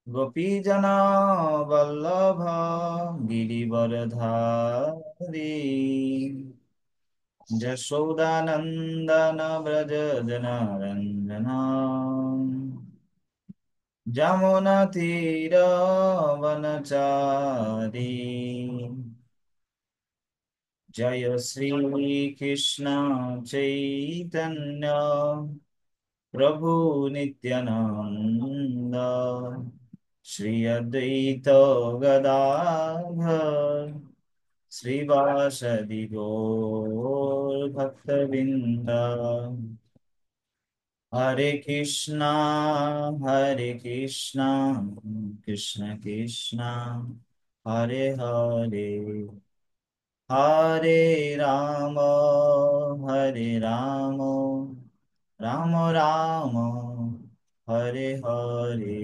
গোপীজনা বল্লভ গিরিবরধারী যশোদানন্দন ব্রজ জনারঞ্জনা যমুনা তীর বনচারী জয় শ্রী কৃষ্ণ চৈতন্য প্রভু নিত্যানন্দ শ্রী অদ্বৈত গদাধর শ্রীবাসদি গৌর ভক্তবৃন্দ হরে কৃষ্ণ কৃষ্ণ কৃষ্ণ হরে হরে হরে রাম হরে রাম রাম রাম হরে হরে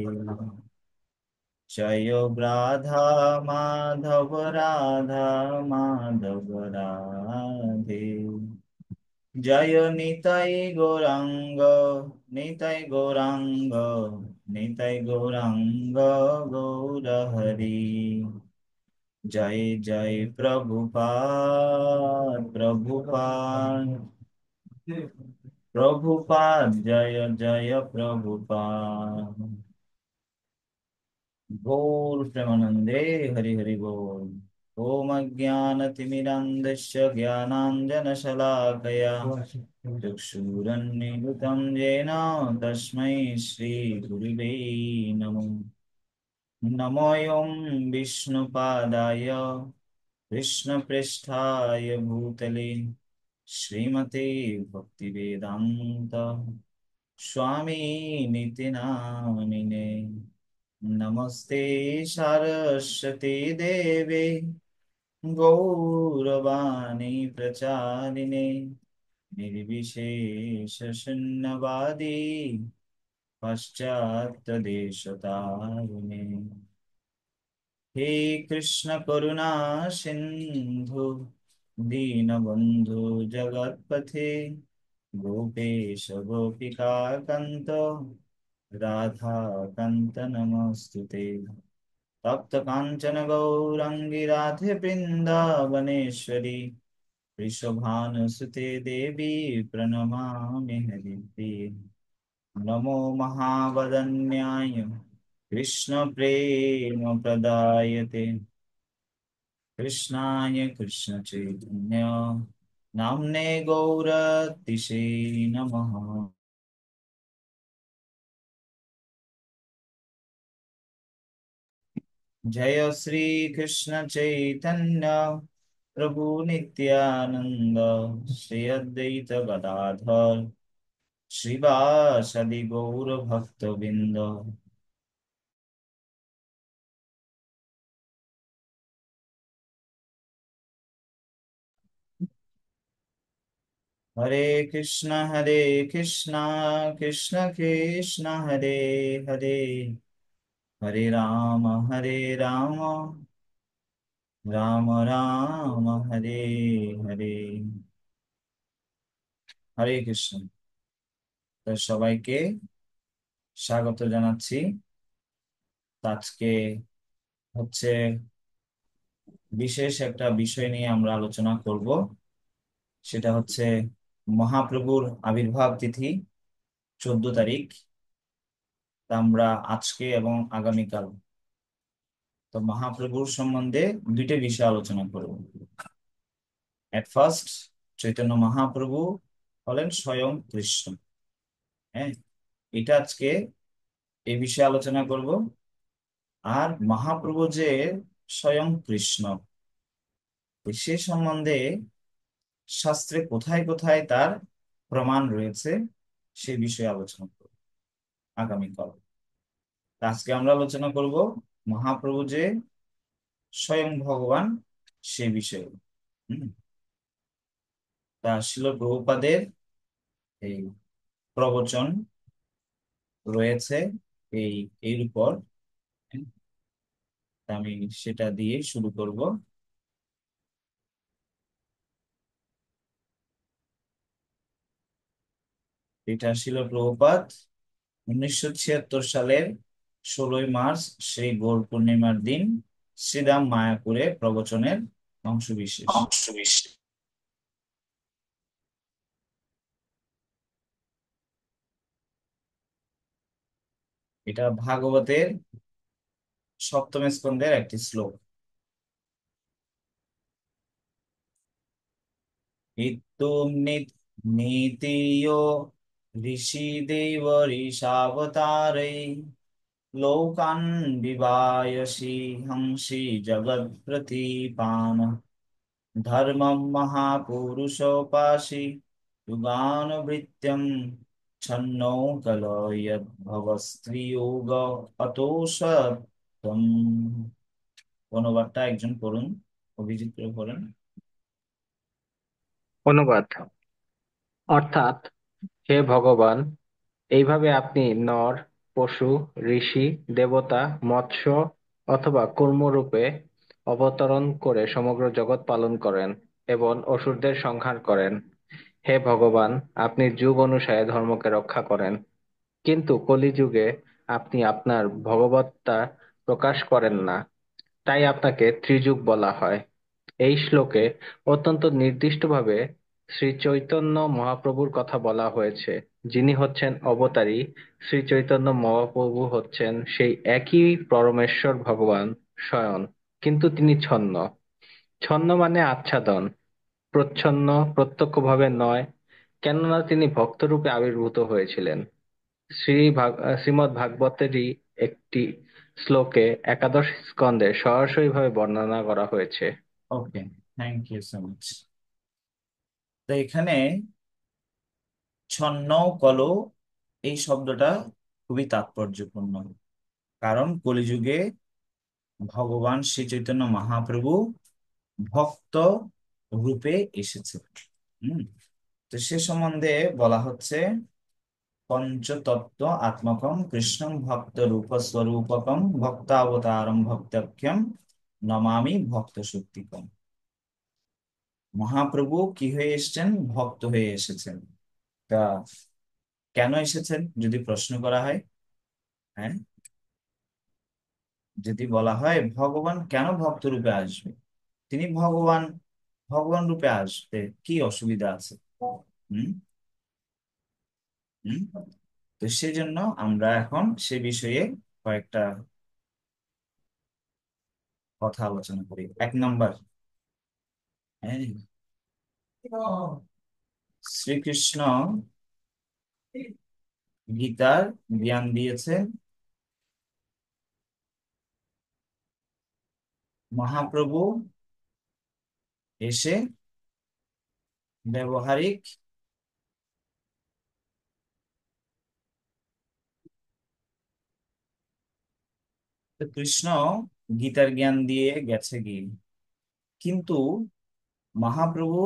জয় রাধা মাধব রাধা মাধব রাধে জয় নিতাই গৌরাঙ্গ নিতাই গৌরাঙ্গ নিতাই গৌরাঙ্গ গৌর হরি জয় জয় প্রভুপাদ প্রভুপাদ প্রভুপাদ জয় জয় প্রভুপাদ গৌর প্রেমানন্দে হরি হরি बोल। ओम अज्ञानतिमिरान्धस्य ज्ञानाञ्जनशलाकया चक्षुरुन्मीलितं येन तस्मै श्रीगुरुवे नमः। नमोऽयं विष्णुपादाय कृष्णप्रेष्ठाय भूतले श्रीमते भक्तिवेदान्त स्वामी निति नामिने नमस्ते सरस्वती देवे गौरवाणी प्रचारिणे निर्विशेष शून्यवादी पाश्चात्यदेशतारिणे हे कृष्ण करुणा सिंधु दीनबंधु जगत्पथे गोपेश गोपिका कांत राधा कांत नमस्तुते तप्त कांचन गौरांगी राधे वृंदावनेश्वरी वृषभानुसुते देवी प्रणमामि हरिप्रिये नमो महावदन्याय कृष्ण प्रेम प्रदायते कृष्णाय कृष्ण चैतन्य नाम्ने गौरतिसे नमः। जय श्री कृष्ण चैतन्य प्रभु नित्यानंद श्री अद्वैत गदाधर श्रीवासदि गौर भक्तबिंद। हरे कृष्ण कृष्ण कृष्ण हरे हरे हरे राम राम राम हरे हरे। হরে কৃষ্ণ। তো সবাইকে স্বাগত জানাচ্ছি। তো আজকে হচ্ছে বিশেষ একটা বিষয় নিয়ে আমরা আলোচনা করব। সেটা হচ্ছে মহাপ্রভুর আবির্ভাব তিথি 14 তারিখ। তা আমরা আজকে এবং আগামীকাল তো মহাপ্রভুর সম্বন্ধে দুইটা বিষয় আলোচনা করব। এট ফার্স্ট, চৈতন্য মহাপ্রভু হলেন স্বয়ং কৃষ্ণ। হ্যাঁ, এটা আজকে এই বিষয়ে আলোচনা করব। আর মহাপ্রভু যে স্বয়ং কৃষ্ণ, সে সম্বন্ধে শাস্ত্রে কোথায় কোথায় তার প্রমাণ রয়েছে সে বিষয়ে আলোচনা করব আগামীকাল। আজকে আমরা আলোচনা করব মহাপ্রভু যে স্বয়ং ভগবান সে বিষয়ে। হম তা শিল প্রভুপাদের এই প্রবচন রয়েছে এই এর উপর। হ্যাঁ, তা আমি সেটা দিয়ে শুরু করব। এটা ছিল প্রভুপাদ 1976 সালের 16ই মার্চ, সেই গৌর পূর্ণিমার দিন শ্রীরাম মায়াপুরে প্রবচনের অংশবিশেষ। এটা ভাগবতের সপ্তম স্কন্ধের একটি শ্লোক। ইত্যুম নীতিयो ঋষিদেব ঋষাবতাरै লোকান বিবায়সি হংসি জগৎপ্রতিপান ধর্মম মহাপুরুষোপাসি যুগানুবৃত্ত্যম ছন্নো কলো যদ্ভবস্ত্রীয়োগ অতোষত্বম। অনুবাদটা একজন পড়ুন, অভিজিৎ করে পড়েন। অনুবাদ। অর্থাৎ, হে ভগবান, এইভাবে আপনি নর, পশু, ঋষি, দেবতা, মৎস্য অথবা কূর্মরূপে অবতরণ করে সমগ্র জগৎ পালন করেন এবং অসুরদের সংহার করেন। হে ভগবান, আপনি যুগ অনুসারে ধর্মকে রক্ষা করেন, কিন্তু কলিযুগে আপনি আপনার ভগবত্তা প্রকাশ করেন না। তাই আপনাকে ত্রিযুগ বলা হয়। এই শ্লোকে অত্যন্ত নির্দিষ্টভাবে শ্রী চৈতন্য মহাপ্রভুর কথা বলা হয়েছে, যিনি হচ্ছেন অবতারী। শ্রী চৈতন্য মহাপ্রভু হচ্ছেন সেই একই পরমেশ্বর ভগবান স্বয়ং, কিন্তু তিনি ছন্ন। ছন্ন মানে আচ্ছাদন, প্রচ্ছন্ন প্রত্যক্ষভাবে নয়, কেননা তিনি ভক্তরূপে আবির্ভূত হয়েছিলেন। শ্রীমদ্ ভাগবতেরই একটি শ্লোকে একাদশ স্কন্ধে সরাসরি ভাবে বর্ণনা করা হয়েছে। ওকে, থ্যাংক ইউ সো মাচ। তো এখানে ছন্ন কলো এই শব্দটা খুবই তাৎপর্যপূর্ণ, কারণ কলিযুগে ভগবান শ্রী চৈতন্য মহাপ্রভু ভক্ত রূপে এসেছে। হম তো সে সম্বন্ধে বলা হচ্ছে, পঞ্চতত্ত্ব আত্মকম কৃষ্ণম ভক্ত রূপ স্বরূপকম ভক্তাবতারম ভক্তক্যম নমামি ভক্ত শক্তিকম। মহাপ্রভু কি হয়ে এসেছেন? ভক্ত হয়ে এসেছেন। তা কেন এসেছেন যদি প্রশ্ন করা হয়, হ্যাঁ, যদি বলা হয় ভগবান কেন ভক্ত রূপে আসবে, তিনি ভগবান, ভগবান রূপে আসবে কি অসুবিধা আছে? হুম হুম তো সেজন্য আমরা এখন সে বিষয়ে কয়েকটা কথা আলোচনা করি। 1 নম্বর, হ্যাঁ, শ্রীকৃষ্ণ গীতার জ্ঞান দিয়েছে মহাপ্রভু এসে ব্যবহারিক তো কৃষ্ণ গীতার জ্ঞান দিয়ে গেছে গিয়ে, কিন্তু মহাপ্রভু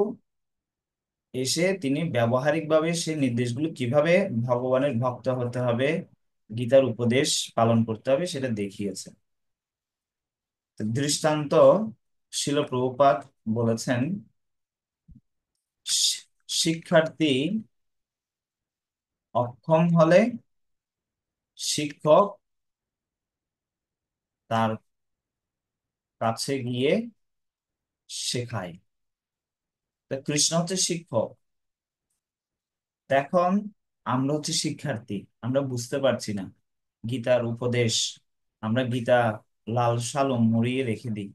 এসে তিনি ব্যবহারিক ভাবে সেই নির্দেশগুলো কিভাবে ভগবানের ভক্ত হতে হবে, গীতার উপদেশ পালন করতে হবে সেটা দেখিয়েছে। তো দৃষ্টান্ত শিল প্রভুপাদ বলেছেন, শি- শিক্ষার্থী অক্ষম হলে শিক্ষক তার কাছে গিয়ে শেখায়। তা কৃষ্ণ হচ্ছে শিক্ষক। তা এখন আমরা হচ্ছে শিক্ষার্থী, আমরা বুঝতে পারছি না গীতার উপদেশ, আমরা গীতা লাল সালং মুড়িয়ে রেখে দিই,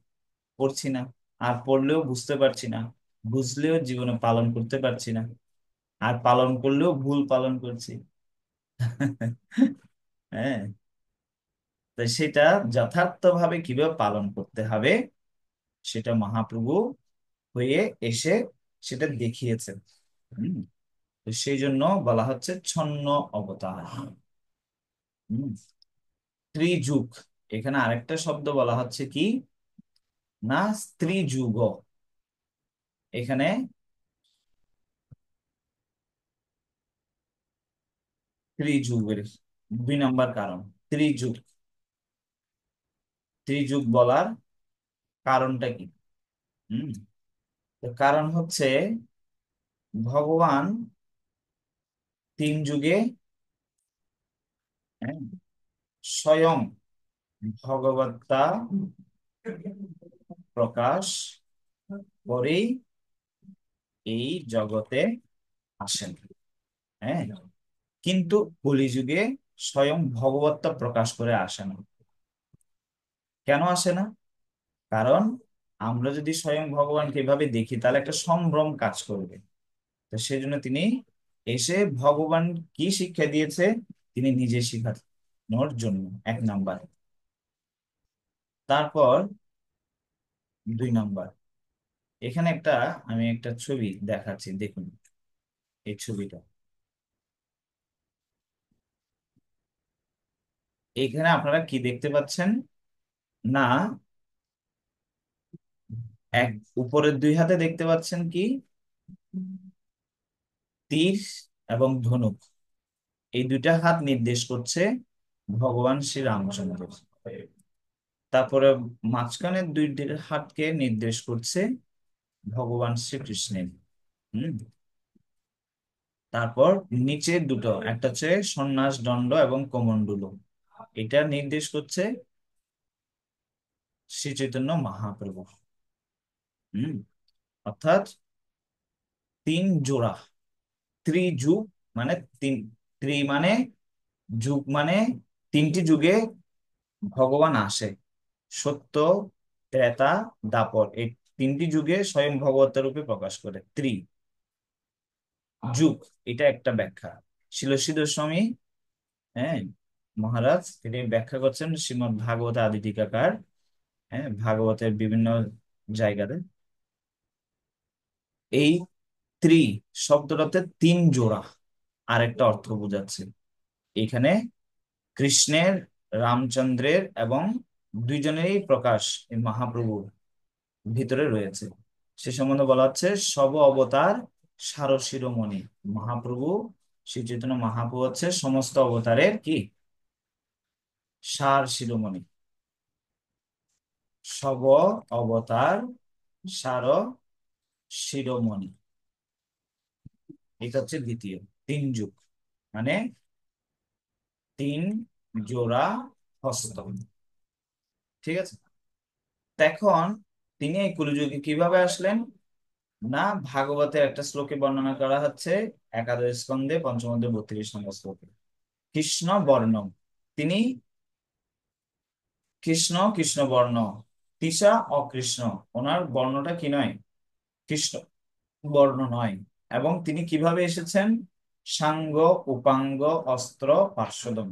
পড়ছি না, আর পড়লেও বুঝতে পারছি না, বুঝলেও জীবনে পালন করতে পারছি না, আর পালন করলেও ভুল পালন করছি। হ্যাঁ, তো সেটা যথার্থভাবে কিভাবে পালন করতে হবে সেটা মহাপ্রভু হয়ে এসে সেটা দেখিয়েছেন। হম তো সেই জন্য বলা হচ্ছে ছন্ন অবতার। হম ত্রিযুগ, এখানে আরেকটা শব্দ বলা হচ্ছে কি না, স্ত্রী যুগ। এখানে ত্রিযুগের 2 নম্বর কারণ, ত্রিযুগ। ত্রিযুগ বলার কারণটা কি? হম তো কারণ হচ্ছে ভগবান তিন যুগে, হ্যাঁ, স্বয়ং ভগবত্তা প্রকাশ করেই এই জগতে আসেন। হ্যাঁ, কিন্তু কলিযুগে স্বয়ং ভগবত্তা প্রকাশ করে আসে না। কেন আসে না? কারণ আমরা যদি স্বয়ং ভগবানকে এভাবে দেখি তাহলে একটা সম্ভ্রম কাজ করবে। তো সেই জন্য তিনি এসে ভগবান কি শিক্ষা দিয়েছে তিনি নিজে শিখানোর জন্য, এক নাম্বার। তারপর 2 নাম্বার, এখানে আমি একটা ছবি দেখাচ্ছি, দেখুন এই ছবিটা। এখানে আপনারা কি দেখতে পাচ্ছেন? না, এক উপরের 2 হাতে দেখতে পাচ্ছেন কি? তীর এবং ধনুক। এই 2টা হাত নির্দেশ করছে ভগবান শ্রী রামচন্দ্র। তারপরে মাঝখানের 2 হাতকে নির্দেশ করছে ভগবান শ্রীকৃষ্ণের। হম। তারপর নিচের দুটো, একটা হচ্ছে সন্ন্যাস দণ্ড এবং কমণ্ডলু, এটা নির্দেশ করছে শ্রী চৈতন্য মহাপ্রভু। হম। অর্থাৎ 3 জোড়া, ত্রিযুগ মানে তিন, মানে যুগ মানে 3টি যুগে ভগবান আসে। সত্য, ত্রেতা, দাপর, এই 3টি যুগে স্বয়ং ভগবত রূপে প্রকাশ করে। যুগ, এটা একটা ব্যাখ্যা। শিল স্বামী, হ্যাঁ, মহারাজ তিনি ব্যাখ্যা করছেন শ্রীমদ্ ভাগবত আদি টিকাকার, হ্যাঁ, ভাগবতের বিভিন্ন জায়গাতে এই ত্রি শব্দটাতে 3 জোড়া আরেকটা অর্থ বোঝাচ্ছে। এখানে কৃষ্ণের, রামচন্দ্রের এবং দুইজনেরই প্রকাশ এই মহাপ্রভুর ভিতরে রয়েছে। সে সম্বন্ধে বলা হচ্ছে সব অবতার সার শিরোমণি। মহাপ্রভু শ্রী চৈতন্য মহাপ্রভু হচ্ছে সমস্ত অবতারের কি? সার শিরোমণি। সব অবতার সার শিরোমণি, এটা হচ্ছে দ্বিতীয়। 3 যুগ মানে 3 জোড়া হস্ত। ঠিক আছে। এখন তিনি এই কলিযুগে কিভাবে আসলেন? না, ভাগবতের একটা শ্লোকে বর্ণনা করা হচ্ছে, একাদশ স্কন্ধে পঞ্চম অধ্যায় 32 নম্বর শ্লোকে। কৃষ্ণ বর্ণম, তিনি কৃষ্ণ, কৃষ্ণ বর্ণ, তিসা অকৃষ্ণ, ওনার বর্ণটা কি নয়? কৃষ্ণ বর্ণ নয়। এবং তিনি কিভাবে এসেছেন? সাঙ্গ উপাঙ্গ অস্ত্র পার্শ্বদম।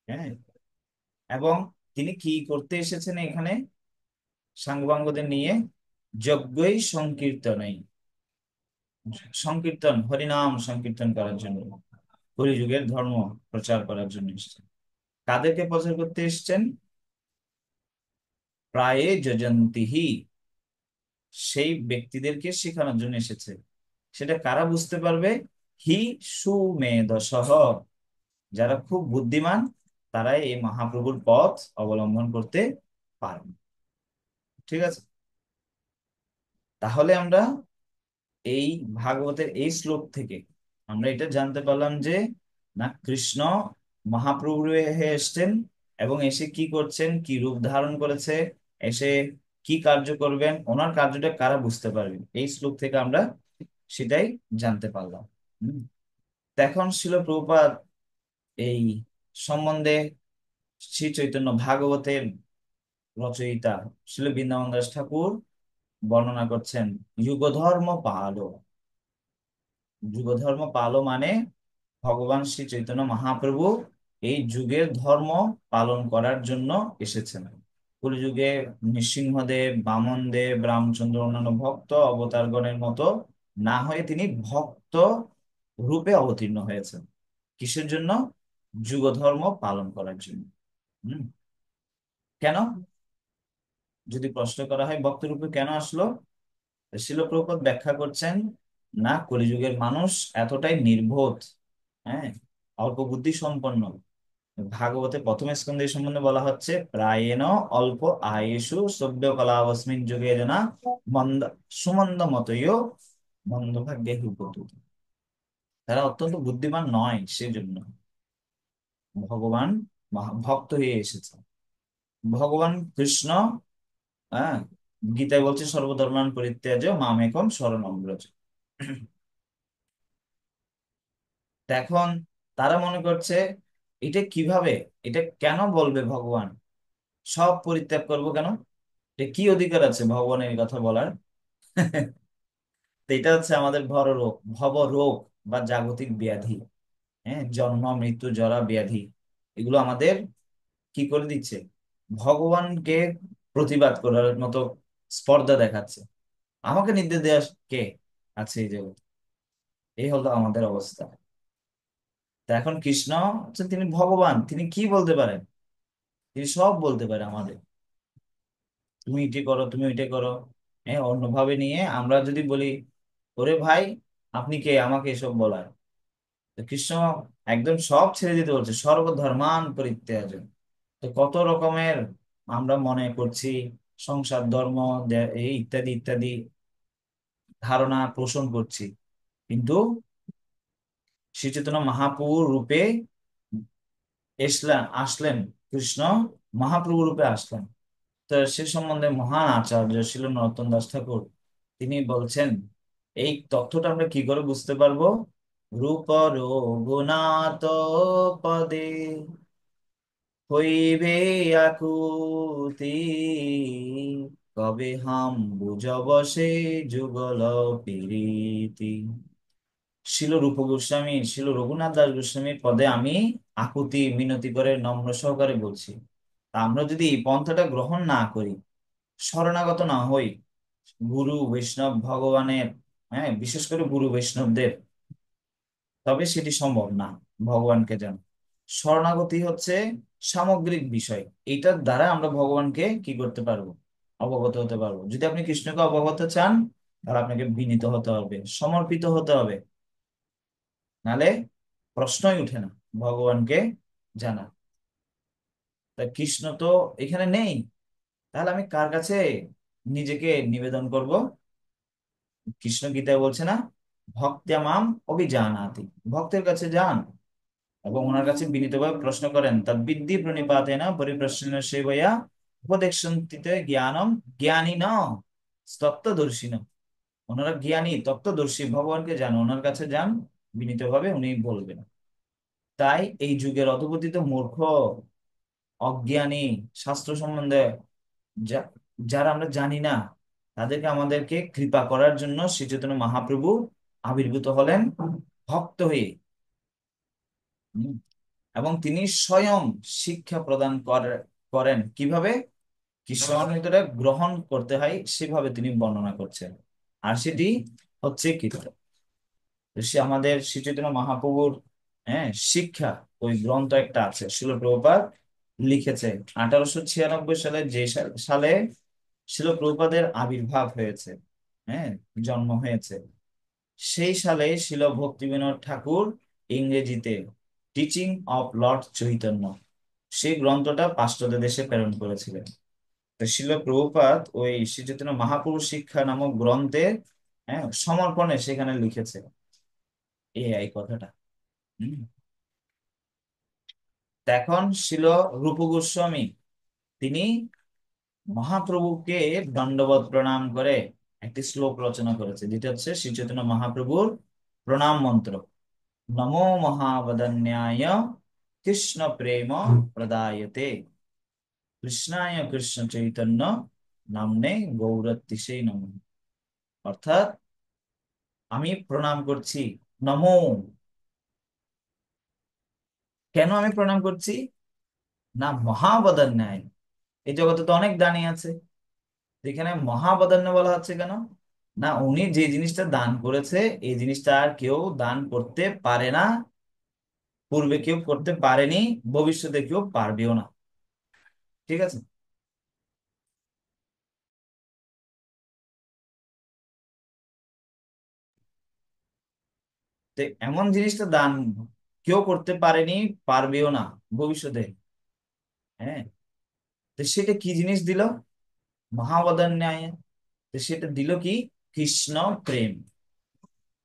হ্যাঁ, এবং তিনি কি করতে এসেছেন এখানে সাঙ্গপাঙ্গদের নিয়ে? যজ্ঞই সংকীর্তনই, সংকীর্তন হরিনাম সংকীর্তন করার জন্য, কলিযুগের ধর্ম প্রচার করার জন্য এসেছেন। কাদেরকে প্রচার করতে এসেছেন? প্রায়ে যজন্তিহি, সেই ব্যক্তিদেরকে শেখানোর জন্য এসেছে। সেটা কারা বুঝতে পারবে? হি সুমেধসহ, যারা খুব বুদ্ধিমান তারাই এই মহাপ্রভুর পথ অবলম্বন করতে পারবে। ঠিক আছে। তাহলে আমরা এই ভাগবতের এই শ্লোক থেকে আমরা এটা জানতে পারলাম যে না, কৃষ্ণ মহাপ্রভু হয়ে এসেছেন এবং এসে কি করছেন, কি রূপ ধারণ করেছে, এসে কি কার্য করবেন, ওনার কার্যটা কারা বুঝতে পারবেন, এই শ্লোক থেকে আমরা সেটাই জানতে পারলাম। হম। তো এখন ছিল প্রভুপাদ এই সম্বন্ধে শ্রী চৈতন্য ভাগবতের রচয়িতা শিল বৃন্দাবন দাস ঠাকুর বর্ণনা করছেন যুগধর্ম পালো। যুগধর্ম পালো মানে ভগবান শ্রী চৈতন্য মহাপ্রভু এই যুগের ধর্ম পালন করার জন্য এসেছেন। কলিযুগে নৃসিংহদেব, বামনদেব, রামচন্দ্র, অন্যান্য ভক্ত অবতারগণের মতো না হয়ে তিনি ভক্ত রূপে অবতীর্ণ হয়েছেন। কিসের জন্য? যুগধর্ম পালন করার জন্য। হম। কেন, যদি প্রশ্ন করা হয় ভক্ত রূপে কেন আসলো, শিল প্রভুপাদ ব্যাখ্যা করছেন না, কলিযুগের মানুষ এতটাই নির্বোধ, হ্যাঁ, অল্প বুদ্ধি সম্পন্ন। ভাগবতে প্রথম স্কন্ধে এই সম্বন্ধে বলা হচ্ছে প্রায়েণ অল্প আয়েষু সভ্য কলাবস্মিন যুগে না মন্দ সুমন্দ মতয় মন্দ ভাগ্যে উপদ্রুত। তারা অত্যন্ত বুদ্ধিমান নয়, সেজন্য ভগবান ভক্ত হয়ে এসেছে। ভগবান কৃষ্ণ, হ্যাঁ, গীতায় বলছে সর্বধর্মান পরিত্যাজ্য মামেকম শরণং ব্রজ। তা এখন তারা মনে করছে এটা কিভাবে, এটা কেন বলবে ভগবান, সব পরিত্যাগ করব কেন, এটা কি অধিকার আছে ভগবানের এই কথা বলার? তো এটা হচ্ছে আমাদের ভবরোগ, ভবরোগ বা জাগতিক ব্যাধি। হ্যাঁ, জন্ম মৃত্যু জরা ব্যাধি, এগুলো আমাদের কি করে দিচ্ছে, ভগবানকে প্রতিবাদ করার মতো স্পর্ধা দেখাচ্ছে। আমাকে নির্দেশ দেওয়া কে আছে এই জগৎ? এই হলো আমাদের অবস্থা। তা এখন কৃষ্ণ হচ্ছেন, তিনি ভগবান, তিনি কি বলতে পারেন? তিনি সব বলতে পারে আমাদের, তুমি এটি করো, তুমি ওইটা করো। হ্যাঁ, অন্যভাবে নিয়ে আমরা যদি বলি, ওরে ভাই, আপনি কে আমাকে এসব বলার? তো কৃষ্ণ একদম সব ছেড়ে দিতে বলছে, সর্বধর্মান পরিত্যাজ্য। তো কত রকমের আমরা মনে করছি সংসার ধর্ম, এই ইত্যাদি ইত্যাদি ধারণা পোষণ করছি, কিন্তু শ্রী চৈতন্য মহাপ্রভু রূপে আসলেন কৃষ্ণ, মহাপ্রভু রূপে আসলেন। তো সে সম্বন্ধে মহান আচার্য ছিল নরোত্তম দাস ঠাকুর, তিনি বলছেন এই তথ্যটা আমরা কি করে বুঝতে পারবো? রূপ রঘুনাথ পদে হইবে আকুতি, কবে হাম বুঝব সে যুগল প্রীতি। শিল রূপ গোস্বামী, শিল রঘুনাথ দাস গোস্বামীর পদে আমি আকুতি মিনতি করে নম্র সহকারে বলছি। তা আমরা যদি এই পন্থাটা গ্রহণ না করি, শরণাগত না হই গুরু বৈষ্ণব ভগবানের, হ্যাঁ, বিশেষ করে গুরু বৈষ্ণবদের, তবে সেটি সম্ভব না ভগবানকে জানা। শরণাগতি হচ্ছে সামগ্রিক বিষয়, এটার দ্বারা আমরা ভগবানকে কি করতে পারবো, অবগত হতে পারবো। যদি আপনি কৃষ্ণকে অবগত চান, তাহলে আপনাকে বিনীত হতে হবে, সমর্পিত হতে হবে, নালে প্রশ্নই উঠে না ভগবানকে জানা। তা কৃষ্ণ তো এখানে নেই, তাহলে আমি কার কাছে নিজেকে নিবেদন করব? কৃষ্ণ গীতায় বলছে না, ভক্ত্যমাম অভিজানাতি, ভক্তের কাছে যান এবং ওনার কাছে বিনীতভাবে প্রশ্ন করেন। তা বিদ্ধি প্রণিপাতেন পরিপ্রশ্ন সেবয়া উপদেশন্তিতে জ্ঞানম জ্ঞানী ন তত্ত্বদর্শী ন। ওনারা জ্ঞানী তত্ত্বদর্শী, ভগবানকে জান, ওনার কাছে যান, বিনীতভাবে উনি বলবেন। তাই এই যুগের অধপতিত মূর্খ, অজ্ঞানী, শাস্ত্র সম্বন্ধে যা- যারা আমরা জানি না, তাদেরকে আমাদেরকে কৃপা করার জন্য শ্রী চৈতন্য মহাপ্রভু আবির্ভূত হলেন ভক্ত হয়ে। হুম। এবং তিনি স্বয়ং শিক্ষা প্রদান করেন কিভাবে কৃষ্ণের ভিতরে গ্রহণ করতে হয়, সেভাবে তিনি বর্ণনা করছেন। আর সেটি হচ্ছে কীর্তন। তো সে আমাদের শ্রী চৈতন্য মহাপ্রভুর, হ্যাঁ, শিক্ষা, ওই গ্রন্থ একটা আছে, শিল প্রভুপাদ লিখেছে 1896 সালে, যে সালে শিল প্রভুপাদের আবির্ভাব হয়েছে, হ্যাঁ, জন্ম হয়েছে, সেই সালে শিল ভক্তিবিনোদ ঠাকুর ইংরেজিতে টিচিং অফ লর্ড চৈতন্য, সেই গ্রন্থটা পাশ্চাত্য দেশে প্রেরণ করেছিলেন। তো শিল প্রভুপাদ ওই শ্রী চৈতন্য মহাপুরুষ শিক্ষা নামক গ্রন্থে, হ্যাঁ, সমর্পণে সেখানে লিখেছে এই কথাটা। হম। তা এখন শিল রূপ গোস্বামী, তিনি মহাপ্রভুকে দণ্ডবত প্রণাম করে একটি শ্লোক রচনা করেছে, যেটা হচ্ছে শ্রী চৈতন্য মহাপ্রভুর প্রণাম মন্ত্র। নমো মহাবদন্যায় কৃষ্ণ প্রেম প্রদায়তে কৃষ্ণায় কৃষ্ণ চৈতন্য নামনে গৌরতিসে নমঃ। অর্থাৎ আমি প্রণাম করছি, নমো, কেন আমি প্রণাম করছি? না মহাবদান্যায়, এই জগতে তো অনেক দানী আছে, যেখানে মহাবদান্য বলা হচ্ছে কেন? না উনি যে জিনিসটা দান করেছে, এই জিনিসটা আর কেউ দান করতে পারে না, পূর্বে কেউ করতে পারেনি, ভবিষ্যতে কেউ পারবেও না। ঠিক আছে। তো এমন জিনিসটা দান কেউ করতে পারেনি, পারবেও না ভবিষ্যতে। হ্যাঁ, তো সেটা কি জিনিস দিল? মহাবদান্যায়। তো সেটা দিল কি? কৃষ্ণ প্রেম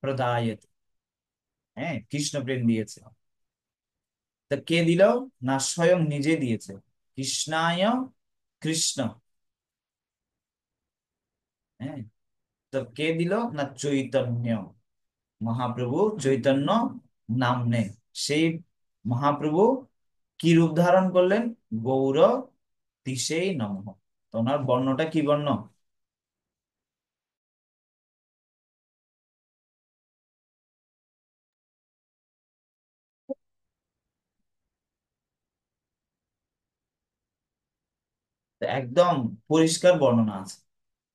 প্রদায়তে। হ্যাঁ, কৃষ্ণ প্রেম দিয়েছে। তা কে দিল? না স্বয়ং নিজে দিয়েছে। কৃষ্ণায় কৃষ্ণ। হ্যাঁ, তো কে দিল? না চৈতন্য, মহাপ্রভু চৈতন্য নাম নেই। সেই মহাপ্রভু কি রূপ ধারণ করলেন? গৌর তিসেই নমঃ। তো ওনার বর্ণটা কি বর্ণ? তো একদম পরিষ্কার বর্ণনা আছে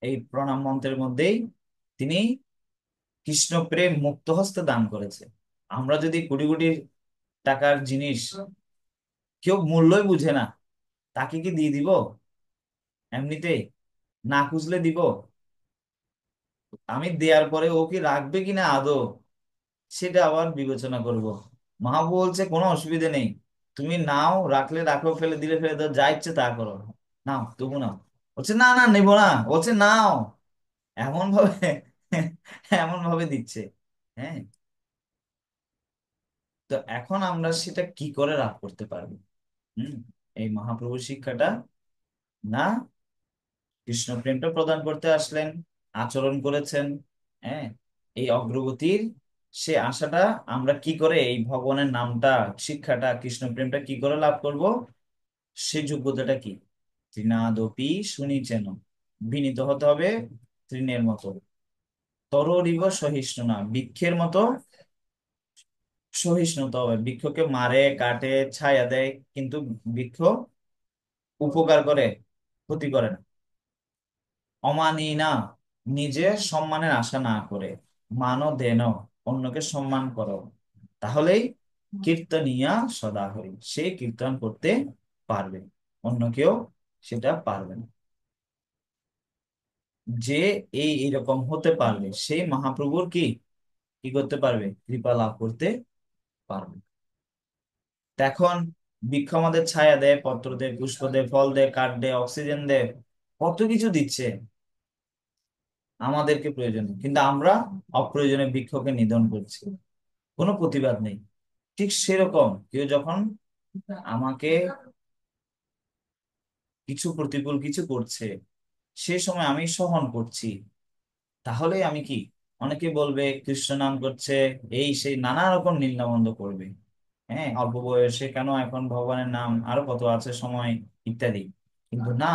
এই প্রণাম মন্ত্রের মধ্যেই। তিনি কৃষ্ণ প্রেম মুক্ত হস্তে দান করেছে। আমরা যদি কোটি কোটি টাকার জিনিস কেউ মূল্যই বুঝে না, তাকে কি দিয়ে দিব এমনিতে? না খুঁজলে দিব? আমি দেওয়ার পরে ও কি রাখবে কিনা আদৌ, সেটা আবার বিবেচনা করব। মহাপ্রভু বলছে কোনো অসুবিধা নেই, তুমি নাও, রাখলে রাখো, ফেলে দিলে ফেলে দাও, যা ইচ্ছে তা করো, নাও তবু নাও। বলছে না না নেবো না, বলছে নাও। এমন ভাবে এমন ভাবে দিচ্ছে। হ্যাঁ, তো এখন আমরা সেটা কি করে লাভ করতে পারবো? হম, এই মহাপ্রভুর শিক্ষাটা, না কৃষ্ণ প্রেমটা প্রদান করতে আসলেন, আচরণ করেছেন। হ্যাঁ, এই অগ্রগতির সে আশাটা আমরা কি করে, এই ভগবানের নামটা, শিক্ষাটা, কৃষ্ণ প্রেমটা কি করে লাভ করব? সে যোগ্যতাটা কি? তৃণাদপি শুনিছেন, বিনীত হতে হবে তৃণের মতো, তরোরিব সহিষ্ণু না, বৃক্ষের মতো সহিষ্ণু হতে হবে। বৃক্ষকে মারে কাটে ছায়া দেয়, কিন্তু বৃক্ষ উপকার করে, ক্ষতি করে না। অমানি না, নিজে সম্মানের আশা না করে, মানো দেন, অন্যকে সম্মান করো, তাহলেই কীর্তনিয়া সদা হরি, সে কীর্তন করতে পারবে, অন্য কেউ সেটা পারবে না। যে এই এরকম হতে পারবে, সেই মহাপ্রভুর কি কি করতে পারবে? কৃপা লাভ করতে পারবে। তা এখন বৃক্ষ আমাদের ছায়া দেয়, পত্র দেয়, পুষ্প দেয়, ফল দেয়, কাঠ দেয়, অক্সিজেন দেয়, কত কিছু দিচ্ছে আমাদেরকে প্রয়োজনে, কিন্তু আমরা অপ্রয়োজনে বৃক্ষকে নিধন করছি, কোনো প্রতিবাদ নেই। ঠিক সেরকম কেউ যখন আমাকে কিছু প্রতিকূল কিছু করছে, সে সময় আমি সহন করছি, তাহলে আমি কি, অনেকে বলবে কৃষ্ণ নাম করছে, এই সেই নানা রকম নিন্দামন্দ করবে। হ্যাঁ, অল্প বয়সে কেন এখন ভগবানের নাম, আরো কত আছে সময়, ইত্যাদি। কিন্তু না,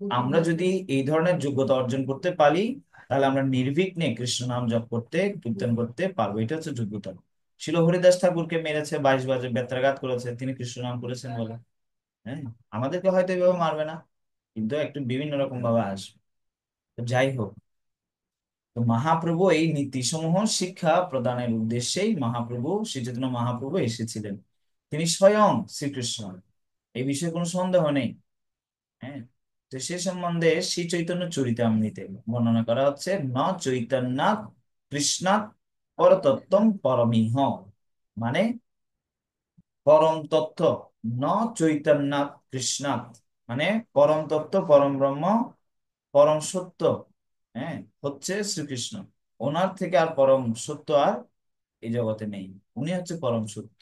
আমরা যদি এই ধরনের যোগ্যতা অর্জন করতে পারি, তাহলে আমরা নির্বিঘ্নে কৃষ্ণ নাম জপ করতে, কীর্তন করতে পারবো। এটা হচ্ছে যোগ্যতা। শিল হরিদাস ঠাকুরকে মেরেছে, 22 বাজে বেত্রাঘাত করেছে, তিনি কৃষ্ণ নাম করেছেন বলে। হ্যাঁ, আমাদেরকে হয়তো এভাবে মারবে না, কিন্তু একটু বিভিন্ন রকম ভাবে আসবে। তো যাই হোক, তো মহাপ্রভু এই নীতি সমূহ শিক্ষা প্রদানের উদ্দেশ্যেই মহাপ্রভু, শ্রী চৈতন্য মহাপ্রভু এসেছিলেন। তিনি স্বয়ং শ্রীকৃষ্ণ, এই বিষয়ে কোনো সন্দেহ নেই। হ্যাঁ, তো সে সম্বন্ধে শ্রী চৈতন্য চরিতামৃতে বর্ণনা করা হচ্ছে, ন চৈতন্যাৎ কৃষ্ণাৎ পরতত্ত্বম পরমিহ, মানে পরম তত্ত্ব, ন চৈতন্যাৎ কৃষ্ণাৎ, মানে পরম তত্ত্ব, পরম ব্রহ্ম, পরম সত্য, হ্যাঁ, হচ্ছে শ্রীকৃষ্ণ। ওনার থেকে আর পরম সত্য আর এই জগতে নেই, উনি হচ্ছে পরম সত্য।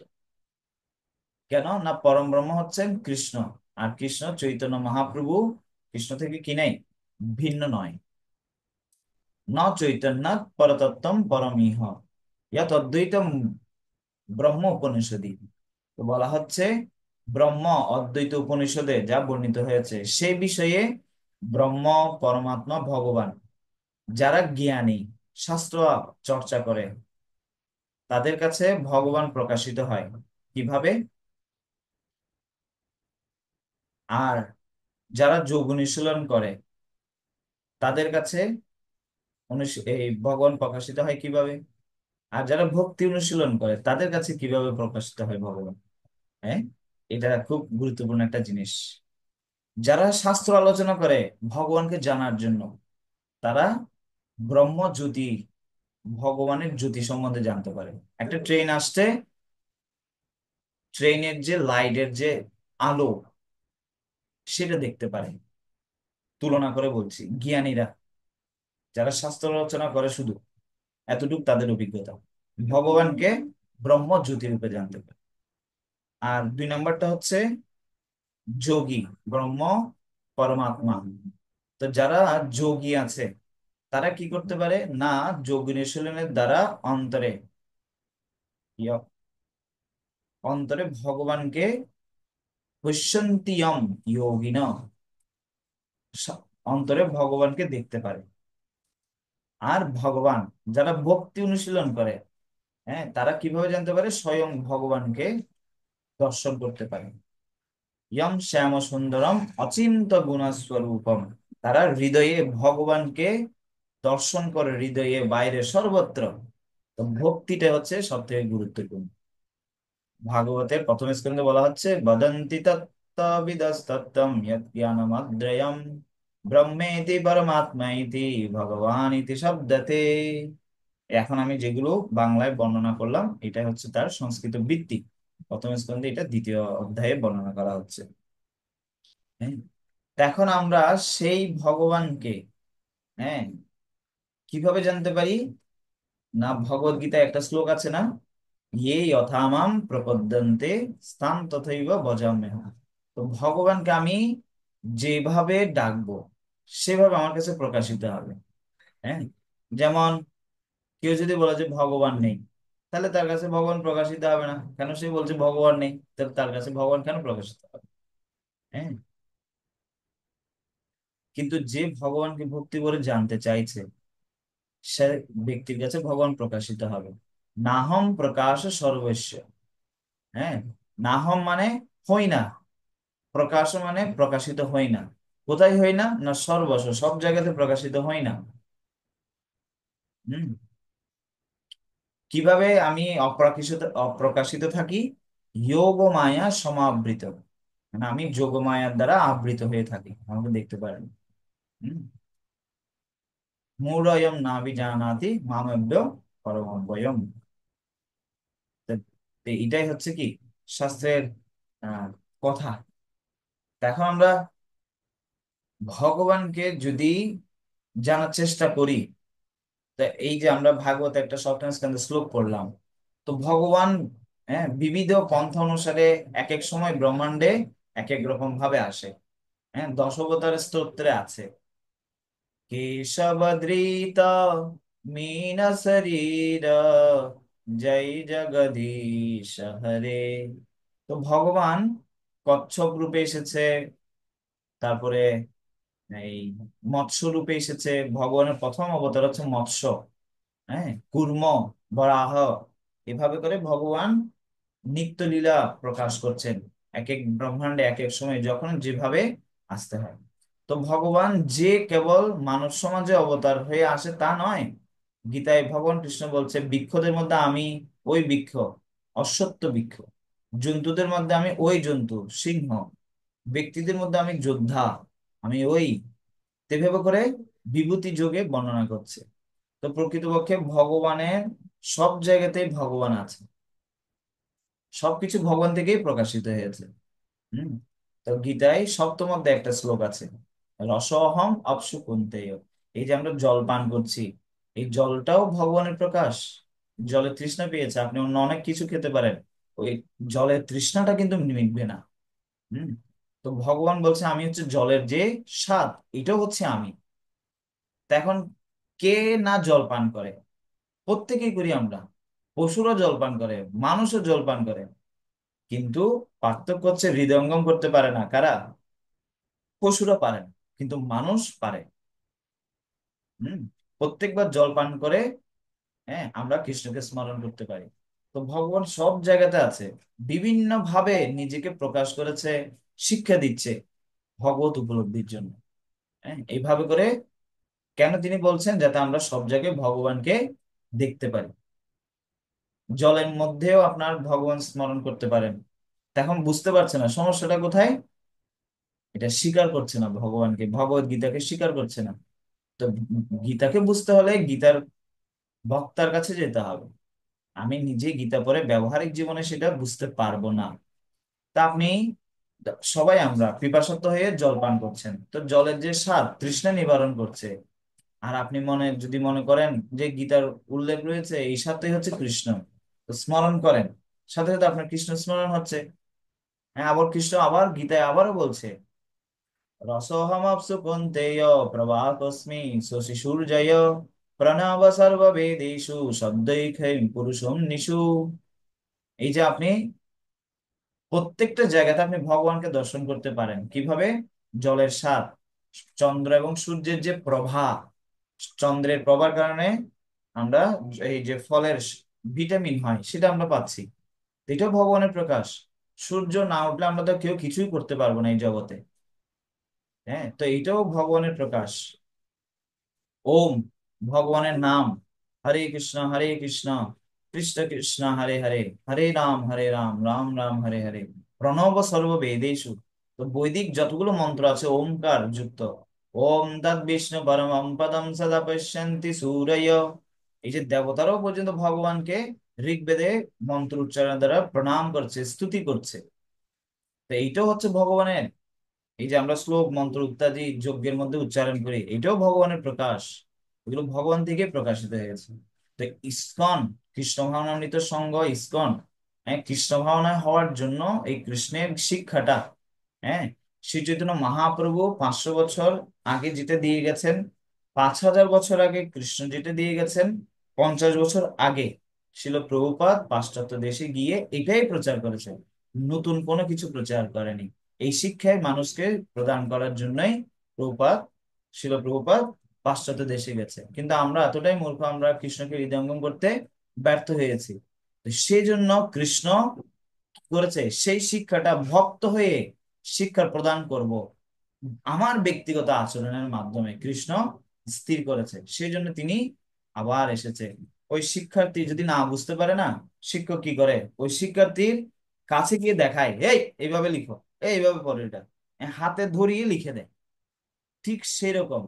কেন না, পরম ব্রহ্ম হচ্ছেন কৃষ্ণ, আর কৃষ্ণ চৈতন্য মহাপ্রভু, কৃষ্ণ থেকে কি নেই, ভিন্ন নয়। ন চৈতন্যাৎ পরতত্ত্বম পরমিহ, ইয়াত অদ্বৈতম ব্রহ্ম উপনিষদি। তো বলা হচ্ছে, ব্রহ্ম অদ্বৈত উপনিষদে যা বর্ণিত হয়েছে সেই বিষয়ে, ব্রহ্ম, পরমাত্মা, ভগবান, যারা জ্ঞানী, শাস্ত্র চর্চা করে, তাদের কাছে ভগবান প্রকাশিত হয় কিভাবে? আর যারা যোগ অনুশীলন করে, তাদের কাছে এই ভগবান প্রকাশিত হয় কিভাবে? আর যারা ভক্তি অনুশীলন করে, তাদের কাছে কিভাবে প্রকাশিত হয় ভগবান? হ্যাঁ, এটা খুব গুরুত্বপূর্ণ একটা জিনিস। যারা শাস্ত্র আলোচনা করে ভগবানকে জানার জন্য, তারা ব্রহ্ম জ্যোতি, ভগবানের জ্যোতি সম্বন্ধে জানতে পারে। একটা ট্রেন আসছে, ট্রেনের যে লাইটের যে আলো, সেটা দেখতে পারে। তুলনা করে বলছি, জ্ঞানীরা যারা শাস্ত্র রচনা করে, শুধু এতটুকু তাদের অভিজ্ঞতা। ভগবানকে ব্রহ্ম জ্যোতি রূপে জানতে পারে। আর 2 নম্বরটা হচ্ছে যোগী, ব্রহ্ম পরমাত্মা। তো যারা যোগী আছে তারা কি করতে পারে না, যোগ অনুশীলনের দ্বারা অন্তরে ইয়- অন্তরে ভগবানকে পশ্যন্তিয়ম যোগিন, অন্তরে ভগবানকে দেখতে পারে। আর ভগবান যারা ভক্তি অনুশীলন করে, হ্যাঁ, তারা কিভাবে জানতে পারে, স্বয়ং ভগবানকে দর্শন করতে পারে। ইয়ম শ্যাম সুন্দরম অচিন্ত গুণস্বরূপম, তারা হৃদয়ে ভগবানকে দর্শন করে, হৃদয়ে বাইরে সর্বত্র। তো ভক্তিটা হচ্ছে সব থেকে গুরুত্বপূর্ণ। ভাগবতের প্রথম স্কন্ধে বলা হচ্ছে বদন্তি তত্ত্ববিদস্তত্ত্বম ইয়ৎ জ্ঞানমদ্রয়ম ব্রহ্মেতি পরমাত্মাইতি ভগবান ইতি শব্দতে। এখন আমি যেগুলো বাংলায় বর্ণনা করলাম এটা হচ্ছে তার সংস্কৃত বৃত্তি। প্রথম স্কন্ধে এটা দ্বিতীয় অধ্যায়ে বর্ণনা করা হচ্ছে। হ্যাঁ, তো এখন আমরা সেই ভগবানকে, হ্যাঁ, কিভাবে জানতে পারি না, ভগবদ গীতায় একটা শ্লোক আছে না, ইয়ে যথামাম প্রপদ্যন্তে স্থান তথৈব ভজাম্যহম। তো ভগবানকে আমি যেভাবে ডাকবো সেভাবে আমার কাছে প্রকাশিত হবে। হ্যাঁ, যেমন কেউ যদি বলে যে ভগবান নেই, তাহলে তার কাছে ভগবান প্রকাশিত হবে না। কেন? সে বলছে ভগবান নেই, তাহলে তার কাছে ভগবান কেন প্রকাশিত হবে? হ্যাঁ, কিন্তু যে ভগবানকে ভক্তি করে জানতে চাইছে সে ব্যক্তির কাছে ভগবান প্রকাশিত হবে। নাহম প্রকাশ সর্বস্ব। হ্যাঁ, নাহম মানে হই না, প্রকাশ মানে প্রকাশিত হই না। কোথায় হই না, না সর্বস্ব, সব জায়গাতে প্রকাশিত হই না। হুম, কিভাবে আমি অপ্রকাশিত অপ্রকাশিত থাকি? যোগ মায়া সমাবৃত, মানে আমি যোগ মায়ার দ্বারা আবৃত হয়ে থাকি, আমাকে দেখতে পারেন। হম, মূঢ়য়ম নাভিজানাতি মামব্য পরমব্যয়ম। তো তো এটাই হচ্ছে কি শাস্ত্রের আহ কথা। তো এখন আমরা ভগবানকে যদি জানার চেষ্টা করি, তা এই যে আমরা ভাগবত একটা সপ্তম স্কন্ধে শ্লোক পড়লাম, তো ভগবান, হ্যাঁ, বিবিধ পন্থা অনুসারে এক এক সময় ব্রহ্মাণ্ডে এক এক রকম ভাবে আসে। হ্যাঁ, দশাবতার স্তোত্রে আছে কেশবদ্রীত মীন শরীর জয় জগদীশ হরে। তো ভগবান কচ্ছপ রূপে এসেছে, তারপরে এই মৎস্য রূপে এসেছে। ভগবানের প্রথম অবতার হচ্ছে মৎস্য, হ্যাঁ, কুর্ম, বরাহ, এভাবে করে ভগবান নিত্য লীলা প্রকাশ করছেন এক এক ব্রহ্মাণ্ডে এক এক সময় যখন যেভাবে আসতে হয়। তো ভগবান যে কেবল মানব সমাজে অবতার হয়ে আসে তা নয়। গীতায় ভগবান কৃষ্ণ বলছে বৃক্ষদের মধ্যে আমি ওই বৃক্ষ, অশ্বত্থ বৃক্ষ। জন্তুদের মধ্যে আমি ওই জন্তু, সিংহ। ব্যক্তিদের মধ্যে আমি যোদ্ধা, আমি ওই। তেভাবে করে বিভূতি যোগে বর্ণনা করছে। তো প্রকৃতপক্ষে ভগবানের সব জায়গাতেই ভগবান আছে, সবকিছু ভগবান থেকেই প্রকাশিত হয়েছে। হম, তো গীতায় সপ্তম অধ্যায়ে একটা শ্লোক আছে, রসোহম অপ্সু কুন্তেয়। এই যে আমরা জল পান করছি, এই জলটাও ভগবানের প্রকাশ। জলে তৃষ্ণা পেয়েছে, আপনি অন্য অনেক কিছু খেতে পারেন, ওই জলের তৃষ্ণাটা কিন্তু মিটবে না। হম, তো ভগবান বলছে আমি হচ্ছে জলের যে স্বাদ, এটাও হচ্ছে আমি। তা এখন কে না জল পান করে? প্রত্যেকেই করি আমরা। পশুরও জল পান করে, মানুষও জল পান করে, কিন্তু পার্থক্য হচ্ছে হৃদয়ঙ্গম করতে পারে না কারা? পশুরা পারে না, কিন্তু মানুষ পারে। হম, প্রত্যেকবার জল পান করে, হ্যাঁ, আমরা কৃষ্ণকে স্মরণ করতে পারি। তো ভগবান সব জায়গাতে আছে, বিভিন্ন ভাবে নিজেকে প্রকাশ করেছে, শিক্ষা দিচ্ছে ভগবত উপলব্ধির জন্য। হ্যাঁ, এইভাবে করে কেন তিনি বলছেন, যাতে আমরা সব জায়গায় ভগবানকে দেখতে পারি। জলের মধ্যেও আপনার ভগবান স্মরণ করতে পারেন। এখন বুঝতে পারছে না সমস্যাটা কোথায়, এটা স্বীকার করছে না ভগবানকে, ভগবত গীতাকে স্বীকার করছে না। তো গীতাকে বুঝতে হলে গীতার বক্তার কাছে যেতে হবে। আমি নিজে গীতা পড়ে ব্যবহারিক জীবনে সেটা বুঝতে পারবো না। তা আপনি, সবাই আমরা পিপাসার্ত হয়ে জল পান করছেন, তো জলের যে স্বাদ তৃষ্ণা নিবারণ করছে। আর আপনি যদি মনে করেন যে গীতার উল্লেখ রয়েছে এই স্বাদটাই হচ্ছে কৃষ্ণ, তো স্মরণ করেন, সাথে সাথে আপনার কৃষ্ণ স্মরণ হচ্ছে। হ্যাঁ, আবার কৃষ্ণ আবার গীতায় আবারও বলছে, রসোহমপ্সু কুন্তেয় প্রবাহকস্মি শশিসূর্যয় প্রণব সর্ববেদেষু শব্दैखैः পুরুষং নিষু। এই যে আপনি প্রত্যেকটা জায়গাতে আপনি ভগবানকে দর্শন করতে পারেন কিভাবে? জলের স্বাদ, চন্দ্র এবং সূর্যের যে প্রভা, চন্দ্রের প্রভার কারণে আমরা এই যে ফলের ভিটামিন হয় সেটা আমরা পাচ্ছি। এটাও ভগবানের প্রকাশ। সূর্য না উঠলে আমরা তো কেউ কিছুই করতে পারবো না এই জগতে। হ্যাঁ, তো এইটাও ভগবানের প্রকাশ। ওম, ভগবানের নাম। হরে কৃষ্ণ কৃষ্ণ কৃষ্ণ হরে হরে, হরে রাম রাম রাম হরে হরে। প্রণব সর্ব বেদেষু। তো বৈদিক যতগুলো মন্ত্র আছে ওমকার যুক্ত। ওম তৎ বিষ্ণু পরমম পদম সদা পশ্যন্তি সূরয়। এই যে দেবতারাও পর্যন্ত ভগবানকে ঋগ্বেদে মন্ত্র উচ্চারণ দ্বারা প্রণাম করছে, স্তুতি করছে। তো এইটাও হচ্ছে ভগবানের। এই যে আমরা শ্লোক মন্ত্র ইত্যাদি যজ্ঞের মধ্যে উচ্চারণ করি, এটাও ভগবানের প্রকাশ। এগুলো ভগবান থেকে প্রকাশিত হয়েছে। তো ইসকন, কৃষ্ণ ভাবনামৃত সংঘ ইসকন, হ্যাঁ, কৃষ্ণ ভাবনায় হওয়ার জন্য এই কৃষ্ণের শিক্ষাটা, হ্যাঁ, শ্রী চৈতন্য মহাপ্রভু 500 বছর আগে যেটা দিয়ে গেছেন, 5000 বছর আগে কৃষ্ণ যেটা দিয়ে গেছেন, 50 বছর আগে শিল প্রভুপাদ পাশ্চাত্য দেশে গিয়ে এটাই প্রচার করেছেন। নতুন কোনো কিছু প্রচার করেনি। এই শিক্ষায় মানুষকে প্রদান করার জন্যই প্রভুপাদ, শিল প্রভুপাদ পাশ্চাত্য দেশে গেছে। কিন্তু আমরা এতটাই মূর্খ, আমরা কৃষ্ণকে হৃদয়ঙ্গম করতে ব্যর্থ হয়েছি। তো সেই জন্য কৃষ্ণ কি করেছে, সেই শিক্ষাটা ভক্ত হয়ে শিক্ষা প্রদান করব আমার ব্যক্তিগত আচরণের মাধ্যমে কৃষ্ণ স্থির করেছে। সেই জন্য তিনি আবার এসেছে। ওই শিক্ষার্থী যদি না বুঝতে পারে না, শিক্ষক কি করে, ওই শিক্ষার্থীর কাছে গিয়ে দেখায়, এই এইভাবে লিখো, এইভাবে পড়ো এটা, হাতে ধরিয়ে লিখে দেয়। ঠিক সেরকম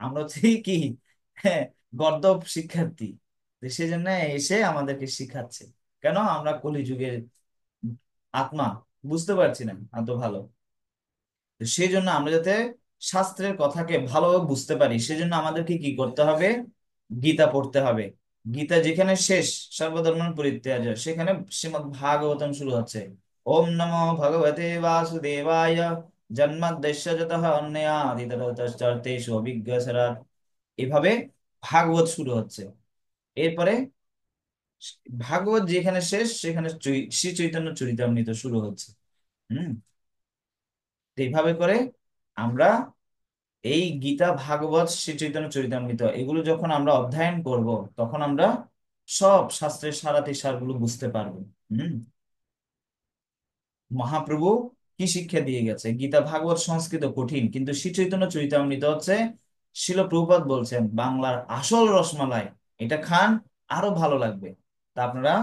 আমরা হচ্ছে কি, হ্যাঁ, গর্দভ শিক্ষার্থী। তো সেজন্য এসে আমাদেরকে শিখাচ্ছে। কেন? আমরা কলিযুগের আত্মা, বুঝতে পারছি না এত ভালো। তো সেই জন্য আমরা যাতে শাস্ত্রের কথাকে ভালোভাবে বুঝতে পারি, সেজন্য আমাদেরকে কি করতে হবে? গীতা পড়তে হবে। গীতা যেখানে শেষ, সর্বধর্ম পরিত্যাজ্য, সেখানে শ্রীমদ্ ভাগবতম শুরু হচ্ছে। ওম নমো ভগবতে বাসুদেবায় জন্মাদ্যস্য যতঃ অন্যাদিতরতশ্চার্তেষু অভিজ্ঞস্বরাট। এভাবে ভাগবত শুরু হচ্ছে। এরপরে ভাগবত যেখানে শেষ, সেখানে শ্রী চৈতন্য চরিতামৃত শুরু হচ্ছে। হম। তো এইভাবে করে আমরা এই গীতা, ভাগবত, শ্রী চৈতন্য চরিতামৃত এগুলো যখন আমরা অধ্যয়ন করব, তখন আমরা সব শাস্ত্রের সারাতি সারগুলো বুঝতে পারবো। হম। মহাপ্রভু কি শিক্ষা দিয়ে গেছে? গীতা ভাগবত সংস্কৃত কঠিন, কিন্তু শ্রী চৈতন্য চরিতামৃত হচ্ছে, শিল প্রভুপাদ বলছেন, বাংলার আসল রসমালাই। এটা খান, আরো ভালো লাগবে। তা আপনারা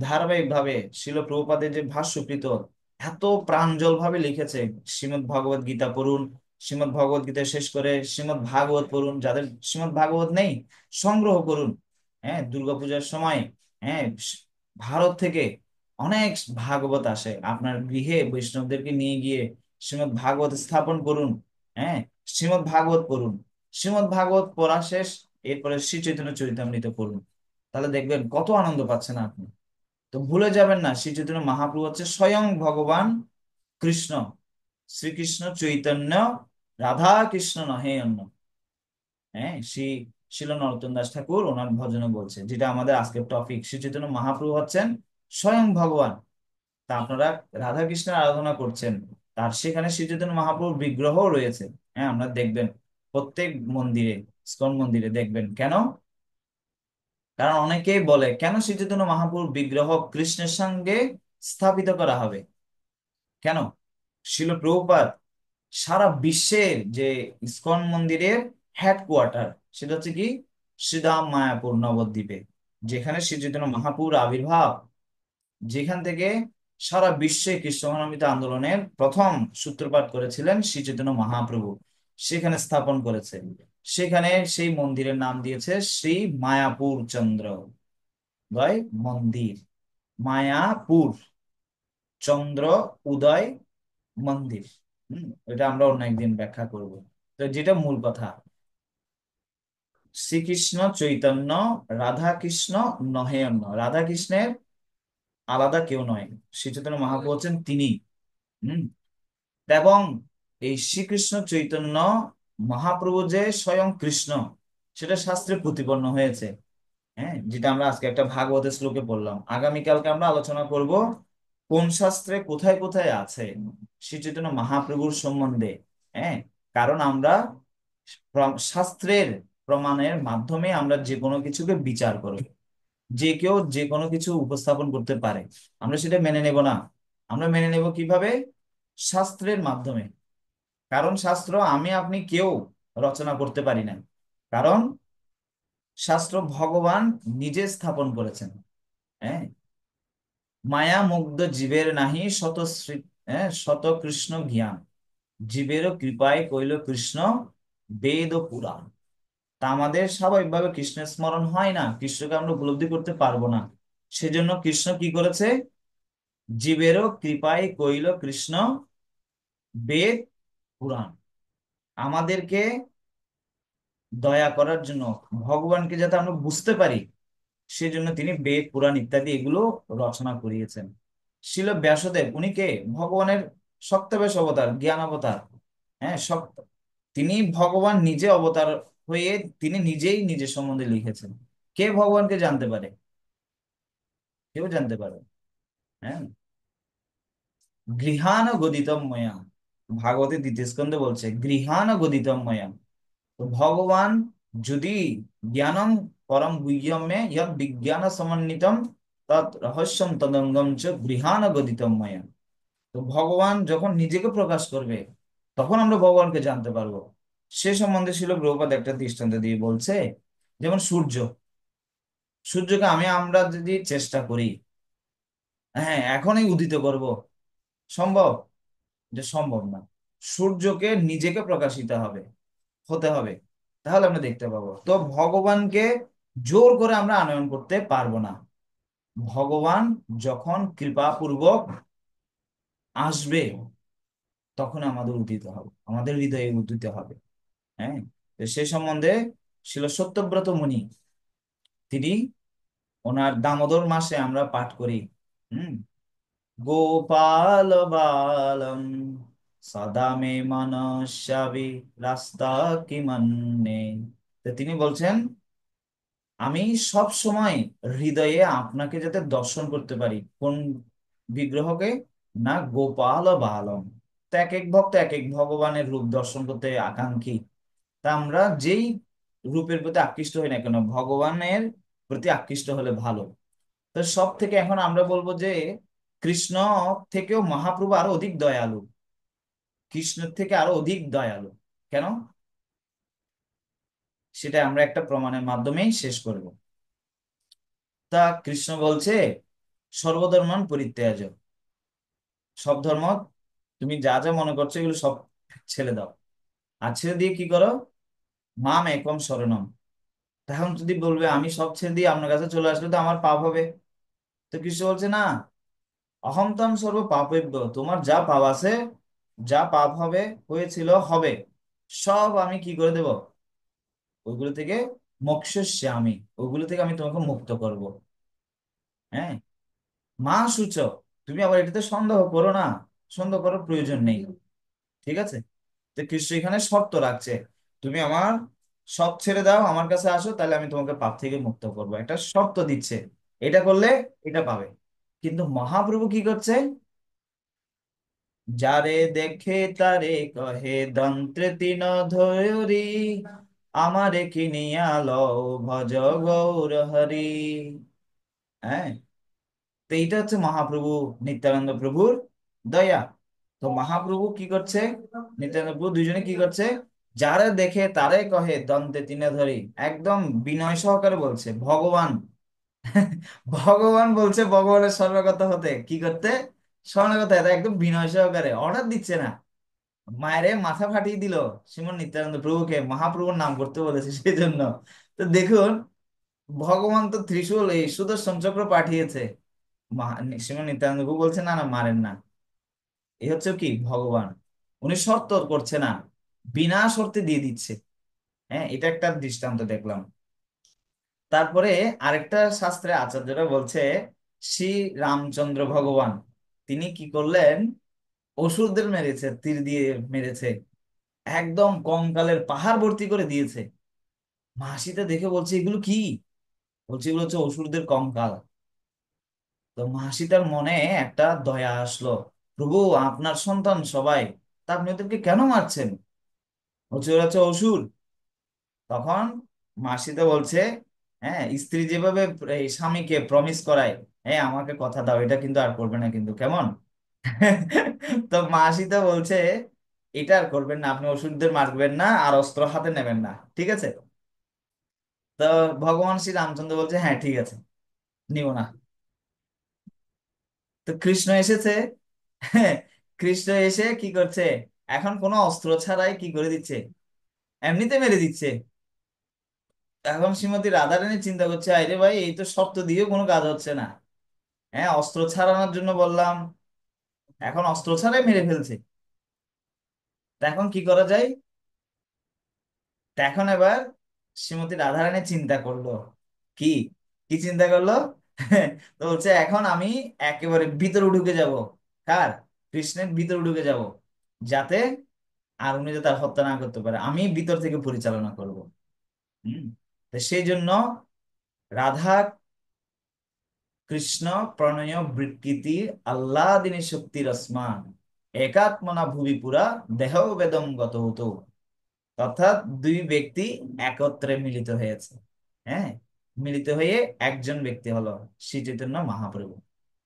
ধারাবাহিক ভাবে শিল প্রভুপাদের যে ভাষ্যকৃত এত প্রাঞ্জল ভাবে লিখেছে, শ্রীমদ্ ভগবত গীতা পড়ুন। শ্রীমদ্ ভগবত গীতা শেষ করে শ্রীমদ্ ভাগবত পড়ুন। যাদের শ্রীমদ্ ভাগবত নেই, সংগ্রহ করুন। হ্যাঁ, দুর্গাপূজার সময়, হ্যাঁ, ভারত থেকে অনেক ভাগবত আসে, আপনার গৃহে বৈষ্ণবদেরকে নিয়ে গিয়ে শ্রীমদ্ ভাগবত স্থাপন করুন। হ্যাঁ, শ্রীমদ্ ভাগবত পড়ুন। শ্রীমদ্ ভাগবত পড়া শেষ, এরপরে শ্রী চৈতন্য চরিতামৃত পড়ুন। তাহলে দেখবেন কত আনন্দ পাচ্ছেন আপনি। তো ভুলে যাবেন না, শ্রী চৈতন্য মহাপ্রভু হচ্ছে স্বয়ং ভগবান কৃষ্ণ, শ্রীকৃষ্ণ চৈতন্য, রাধা কৃষ্ণ নহে অন্য। হ্যাঁ, শিল নরোত্তম দাস ঠাকুর ওনার ভজনে বলছে, যেটা আমাদের আজকের টপিক। শ্রী চৈতন্য মহাপ্রভু হচ্ছেন স্বয়ং ভগবান। তা আপনারা রাধা কৃষ্ণের আরাধনা করছেন, তার সেখানে শ্রী চৈতন্য মহাপ্রভুর বিগ্রহ রয়েছে। হ্যাঁ, আমরা দেখবেন প্রত্যেক মন্দিরে, ইস্কন মন্দিরে দেখবেন। কেন? কারণ অনেকেই বলে, কেন শ্রী চৈতন্য মহাপ্রভুর বিগ্রহ কৃষ্ণের সঙ্গে স্থাপিত করা হবে? কেন? শিল প্রভুপাদ সারা বিশ্বের যে ইস্কন মন্দিরের হেডকোয়ার্টার, সেটা হচ্ছে কি, শ্রীধাম মায়াপুর নবদ্বীপে, যেখানে শ্রী চৈতন্য মহাপ্রভুর আবির্ভাব, যেখান থেকে সারা বিশ্বে কৃষ্ণ ভাবনামৃত আন্দোলনের প্রথম সূত্রপাত করেছিলেন শ্রী চৈতন্য মহাপ্রভু, সেখানে স্থাপন করেছেন। সেখানে সেই মন্দিরের নাম দিয়েছে শ্রী মায়াপুর চন্দ্র উদয় মন্দির। মায়াপুর চন্দ্র উদয় মন্দির। এটা আমরা অন্য একদিন ব্যাখ্যা করব। তো যেটা মূল কথা, শ্রীকৃষ্ণ চৈতন্য, রাধা কৃষ্ণ নহে অন্য। রাধা কৃষ্ণের আলাদা কেউ নয়, শ্রী চৈতন্য মহাপ্রভু হচ্ছেন তিনি। হম এবং এই শ্রীকৃষ্ণ চৈতন্য মহাপ্রভু যে স্বয়ং কৃষ্ণ, সেটা শাস্ত্রে প্রতিপন্ন হয়েছে। হ্যাঁ, যেটা আমরা আজকে একটা ভাগবতের শ্লোকে পড়লাম। আগামীকালকে আমরা আলোচনা করব কোন শাস্ত্রে কোথায় কোথায় আছে শ্রী চৈতন্য মহাপ্রভুর সম্বন্ধে। হ্যাঁ, কারণ আমরা শাস্ত্রের প্রমাণের মাধ্যমে আমরা যে কোনো কিছুকে বিচার করব। যে কেউ যে কোনো কিছু উপস্থাপন করতে পারে, আমরা সেটা মেনে নেব না। আমরা মেনে নেব কিভাবে? শাস্ত্রের মাধ্যমে। কারণ শাস্ত্র আমি আপনি কেউ রচনা করতে পারি না। কারণ শাস্ত্র ভগবান নিজে স্থাপন করেছেন। হ্যাঁ, মায়া মুগ্ধ জীবের নাহি শত শত কৃষ্ণ জ্ঞান, জীবেরও কৃপায় কইল কৃষ্ণ বেদ ও পুরাণ। তা আমাদের স্বাভাবিকভাবে কৃষ্ণের স্মরণ হয় না, কৃষ্ণকে আমরা উপলব্ধি করতে পারবো না। সেজন্য কৃষ্ণ কি করেছে? জীবেরও কৃপায় কইল কৃষ্ণ বেদ পুরাণ। আমাদেরকে দয়া করার জন্য, ভগবানকে যাতে আমরা বুঝতে পারি, সেজন্য তিনি বেদ পুরাণ ইত্যাদি এগুলো রচনা করিয়েছেন। শিল ব্যাসদেব উনি কে? ভগবানের সপ্তবেশ অবতার, জ্ঞান অবতার। হ্যাঁ, সপ্ত, তিনি ভগবান নিজে অবতার হয়ে তিনি নিজেই নিজের সম্বন্ধে লিখেছেন। কে ভগবানকে জানতে পারে? কেউ জানতে পারে? হ্যাঁ, গৃহাণ গদিতম ময়া, ভাগবতের দ্বিতীয় স্কন্ধে বলছে গৃহাণ গদিতম ময়া। তো ভগবান যদি জ্ঞানম পরম গুহ্যমে ইয়ৎ বিজ্ঞান সমন্বিতম তৎ রহস্যম তদঙ্গম চ গৃহাণ গদিতম ময়া। তো ভগবান যখন নিজেকে প্রকাশ করবে, তখন আমরা ভগবানকে জানতে পারবো। সে সম্বন্ধে ছিল প্রভুপাদ একটা দৃষ্টান্ত দিয়ে বলছে, যেমন সূর্য। সূর্যকে আমরা যদি চেষ্টা করি, হ্যাঁ এখনই উদিত করব, সম্ভব? যে সম্ভব না। সূর্যকে নিজেকে প্রকাশিত হবে, হতে হবে, তাহলে আমরা দেখতে পাবো। তো ভগবানকে জোর করে আমরা আনয়ন করতে পারবো না। ভগবান যখন কৃপাপূর্বক আসবে, তখন আমাদের উদিত হবে, আমাদের হৃদয়ে উদিত হবে। হ্যাঁ, তো সে সম্বন্ধে ছিল সত্যব্রত মুনি, তিনি, ওনার দামোদর মাসে আমরা পাঠ করি। হুম, গোপাল বালম সদা মে মনস্যাবি রাস্তা কি মন্নে। তো তিনি বলছেন, আমি সব সময় হৃদয়ে আপনাকে যাতে দর্শন করতে পারি। কোন বিগ্রহকে? না, গোপাল বালম। তো এক এক ভক্ত এক এক ভগবানের রূপ দর্শন করতে আকাঙ্ক্ষী। তা আমরা যেই রূপের প্রতি আকৃষ্ট হই না কেন, ভগবানের প্রতি আকৃষ্ট হলে ভালো। তো সব থেকে এখন আমরা বলবো যে কৃষ্ণ থেকেও মহাপ্রভু আরো অধিক দয়ালু, কৃষ্ণের থেকে আরো অধিক দয়ালু। কেন? সেটা আমরা একটা প্রমাণের মাধ্যমেই শেষ করব। তা কৃষ্ণ বলছে সর্বধর্মান পরিত্যাজ্য, সব ধর্ম তুমি যা যা মনে করছো এগুলো সব ছেড়ে দাও। আর ছেড়ে দিয়ে কি করো? মাম একম শরণম। তখন যদি বলবে আমি সব ছেড়ে দিয়ে আপনার কাছে চলে আসলে তো আমার পাপ হবে। তো কৃষ্ণ বলছে না, অহম তম সর্ব পাপেভ্য, তোমার যা পাপ আছে, যা পাপ হবে, হয়েছিল, হবে, সব আমি কি করে দেব? ওইগুলো থেকে মোক্ষস্য আমি, ওইগুলো থেকে আমি তোমাকে মুক্ত করব। হ্যাঁ, মা সূচ, তুমি আবার এটাতে সন্দেহ করো না, সন্দেহ করার প্রয়োজন নেই। ঠিক আছে? তো কৃষ্ণ এখানে শর্ত রাখছে, তুমি আমার সব ছেড়ে দাও, আমার কাছে আসো, তাহলে আমি তোমাকে পাপ থেকে মুক্ত করবো, একটা শর্ত দিচ্ছে। এটা করলে এটা পাবে। কিন্তু মহাপ্রভু কি করছে? যারে দেখে তারে কহে দন্ত্রে তিন ধরি, আমারে কিনিয়া লও ভজ গৌর হরি। হ্যাঁ, তো এইটা হচ্ছে মহাপ্রভু নিত্যানন্দ প্রভুর দয়া। তো মহাপ্রভু কি করছে, নিত্যানন্দ প্রভু দুইজনে কি করছে? যারা দেখে তারে কহে দন্তে তিনে ধরি, একদম বিনয় সহকারে বলছে ভগবান। ভগবান বলছে ভগবানের শরণাগত হতে, কি করতে? শরণাগত হতে, একদম বিনয় সহকারে অর্ডার দিচ্ছে না। মায়েরে মাথা ফাটিয়ে দিল শ্রীমন নিত্যানন্দ প্রভুকে, মহাপ্রভুর নাম করতে বলেছে সেই জন্য। তো দেখুন, ভগবান তো ত্রিশূল এই সুদর্শন চক্র পাঠিয়েছে, শ্রীমন নিত্যানন্দ প্রভু বলছে না না, মারেন না। এই হচ্ছে কি ভগবান, উনি শর্ত করছে না, বিনা শর্তে দিয়ে দিচ্ছে। হ্যাঁ, এটা একটা দৃষ্টান্ত দেখলাম। তারপরে আরেকটা শাস্ত্রে আচার্যরা বলছে শ্রী রামচন্দ্র ভগবান তিনি কি করলেন, অসুরদের মেরেছে, তীর দিয়ে মেরেছে, একদম কঙ্কালের পাহাড় ভর্তি করে দিয়েছে। মাসিটা দেখে বলছে এগুলো কি, বলছে এগুলো হচ্ছে অসুরদের কঙ্কাল। তো মাসিটার মনে একটা দয়া আসলো, প্রভু আপনার সন্তান সবাই, তা আপনি ওদেরকে কেন মারছেন, বলছে ওরা হচ্ছে অসুর। তখন মাসিতে বলছে, হ্যাঁ স্ত্রী যেভাবে এই স্বামীকে প্রমিস করায়, হ্যাঁ আমাকে কথা দাও, এটা কিন্তু আর করবে না কিন্তু, কেমন? তো মাসিতে বলছে এটা আর করবেন না, আপনি ওষুধদের মারবেন না আর অস্ত্র হাতে নেবেন না, ঠিক আছে? তো ভগবান শ্রী রামচন্দ্র বলছে হ্যাঁ ঠিক আছে, নিব না। তো কৃষ্ণ এসেছে। হ্যাঁ, কৃষ্ণ এসে কি করছে, এখন কোনো অস্ত্র ছাড়াই কি করে দিচ্ছে, এমনিতে মেরে দিচ্ছে। এখন শ্রীমতী রাধারানী চিন্তা করছে আরে ভাই এই তো শব্দ দিয়েও কোনো কাজ হচ্ছে না, হ্যাঁ অস্ত্র ছাড়ানোর জন্য বললাম, এখন অস্ত্র ছাড়াই মেরে ফেলছে। তা এখন কি করা যায়? তা এখন এবার শ্রীমতী রাধারানী চিন্তা করলো, কি কি চিন্তা করলো? তো বলছে এখন আমি একেবারে ভিতরে ঢুকে যাব, কার, কৃষ্ণের ভিতরে ঢুকে যাব, যাতে আর উনি যাতে আর হত্যা না করতে পারে, আমি ভিতর থেকে পরিচালনা করব। হম। তো সেই জন্য রাধা কৃষ্ণ প্রণয় বিকৃতি আহ্লাদিনী শক্তি রশ্মান একাত্মনা ভুবি পুরা দেহ বেদম গত হতো। অর্থাৎ দুই ব্যক্তি একত্রে মিলিত হয়েছে, হ্যাঁ মিলিত হয়ে একজন ব্যক্তি হলো শ্রী চৈতন্য মহাপ্রভু।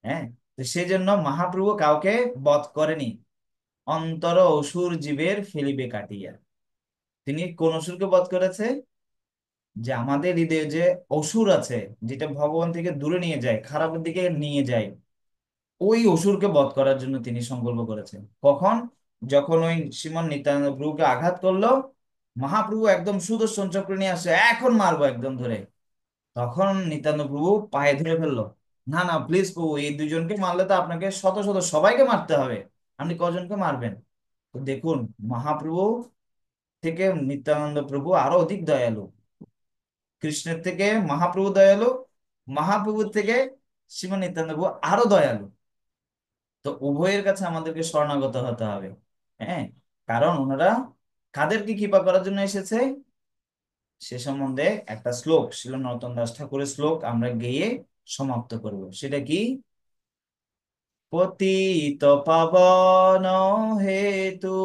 হ্যাঁ, তো সেই জন্য মহাপ্রভু কাউকে বধ করেনি, অন্তর অসুর জীবের ফেলিবে কাটিয়া। তিনি কোন অসুরকে বধ করেছে, যে আমাদের হৃদয়ে যে অসুর আছে, যেটা ভগবান থেকে দূরে নিয়ে যায়, খারাপের দিকে নিয়ে যায়, ওই অসুরকে বধ করার জন্য তিনি সংকল্প করেছেন। কখন? যখন ওই শ্রীমন নিত্যানন্দ প্রভুকে আঘাত করলো, মহাপ্রভু একদম সুদর্শন চক্র নিয়ে আসে, এখন মারবো একদম ধরে। তখন নিত্যানন্দ প্রভু পায়ে ধরে ফেললো, না না প্লিজ প্রভু, এই দুজনকে মারলে তো আপনাকে শত শত সবাইকে মারতে হবে, আপনি কজনকে মারবেন? তো দেখুন, মহাপ্রভু থেকে নিত্যানন্দ প্রভু আরো অধিক দয়ালু, কৃষ্ণের থেকে মহাপ্রভু দয়ালু, মহাপ্রভুর থেকে শ্রীমন নিত্যানন্দ প্রভু আরো দয়ালু। তো উভয়ের কাছে আমাদেরকে শরণাগত হতে হবে। হ্যাঁ, কারণ ওনারা কাদেরকে কৃপা করার জন্য এসেছে, সে সম্বন্ধে একটা শ্লোক ছিল নরোত্তম দাস ঠাকুরের শ্লোক আমরা গেয়ে সমাপ্ত করব। সেটা কি? পতিত পাবন হেতু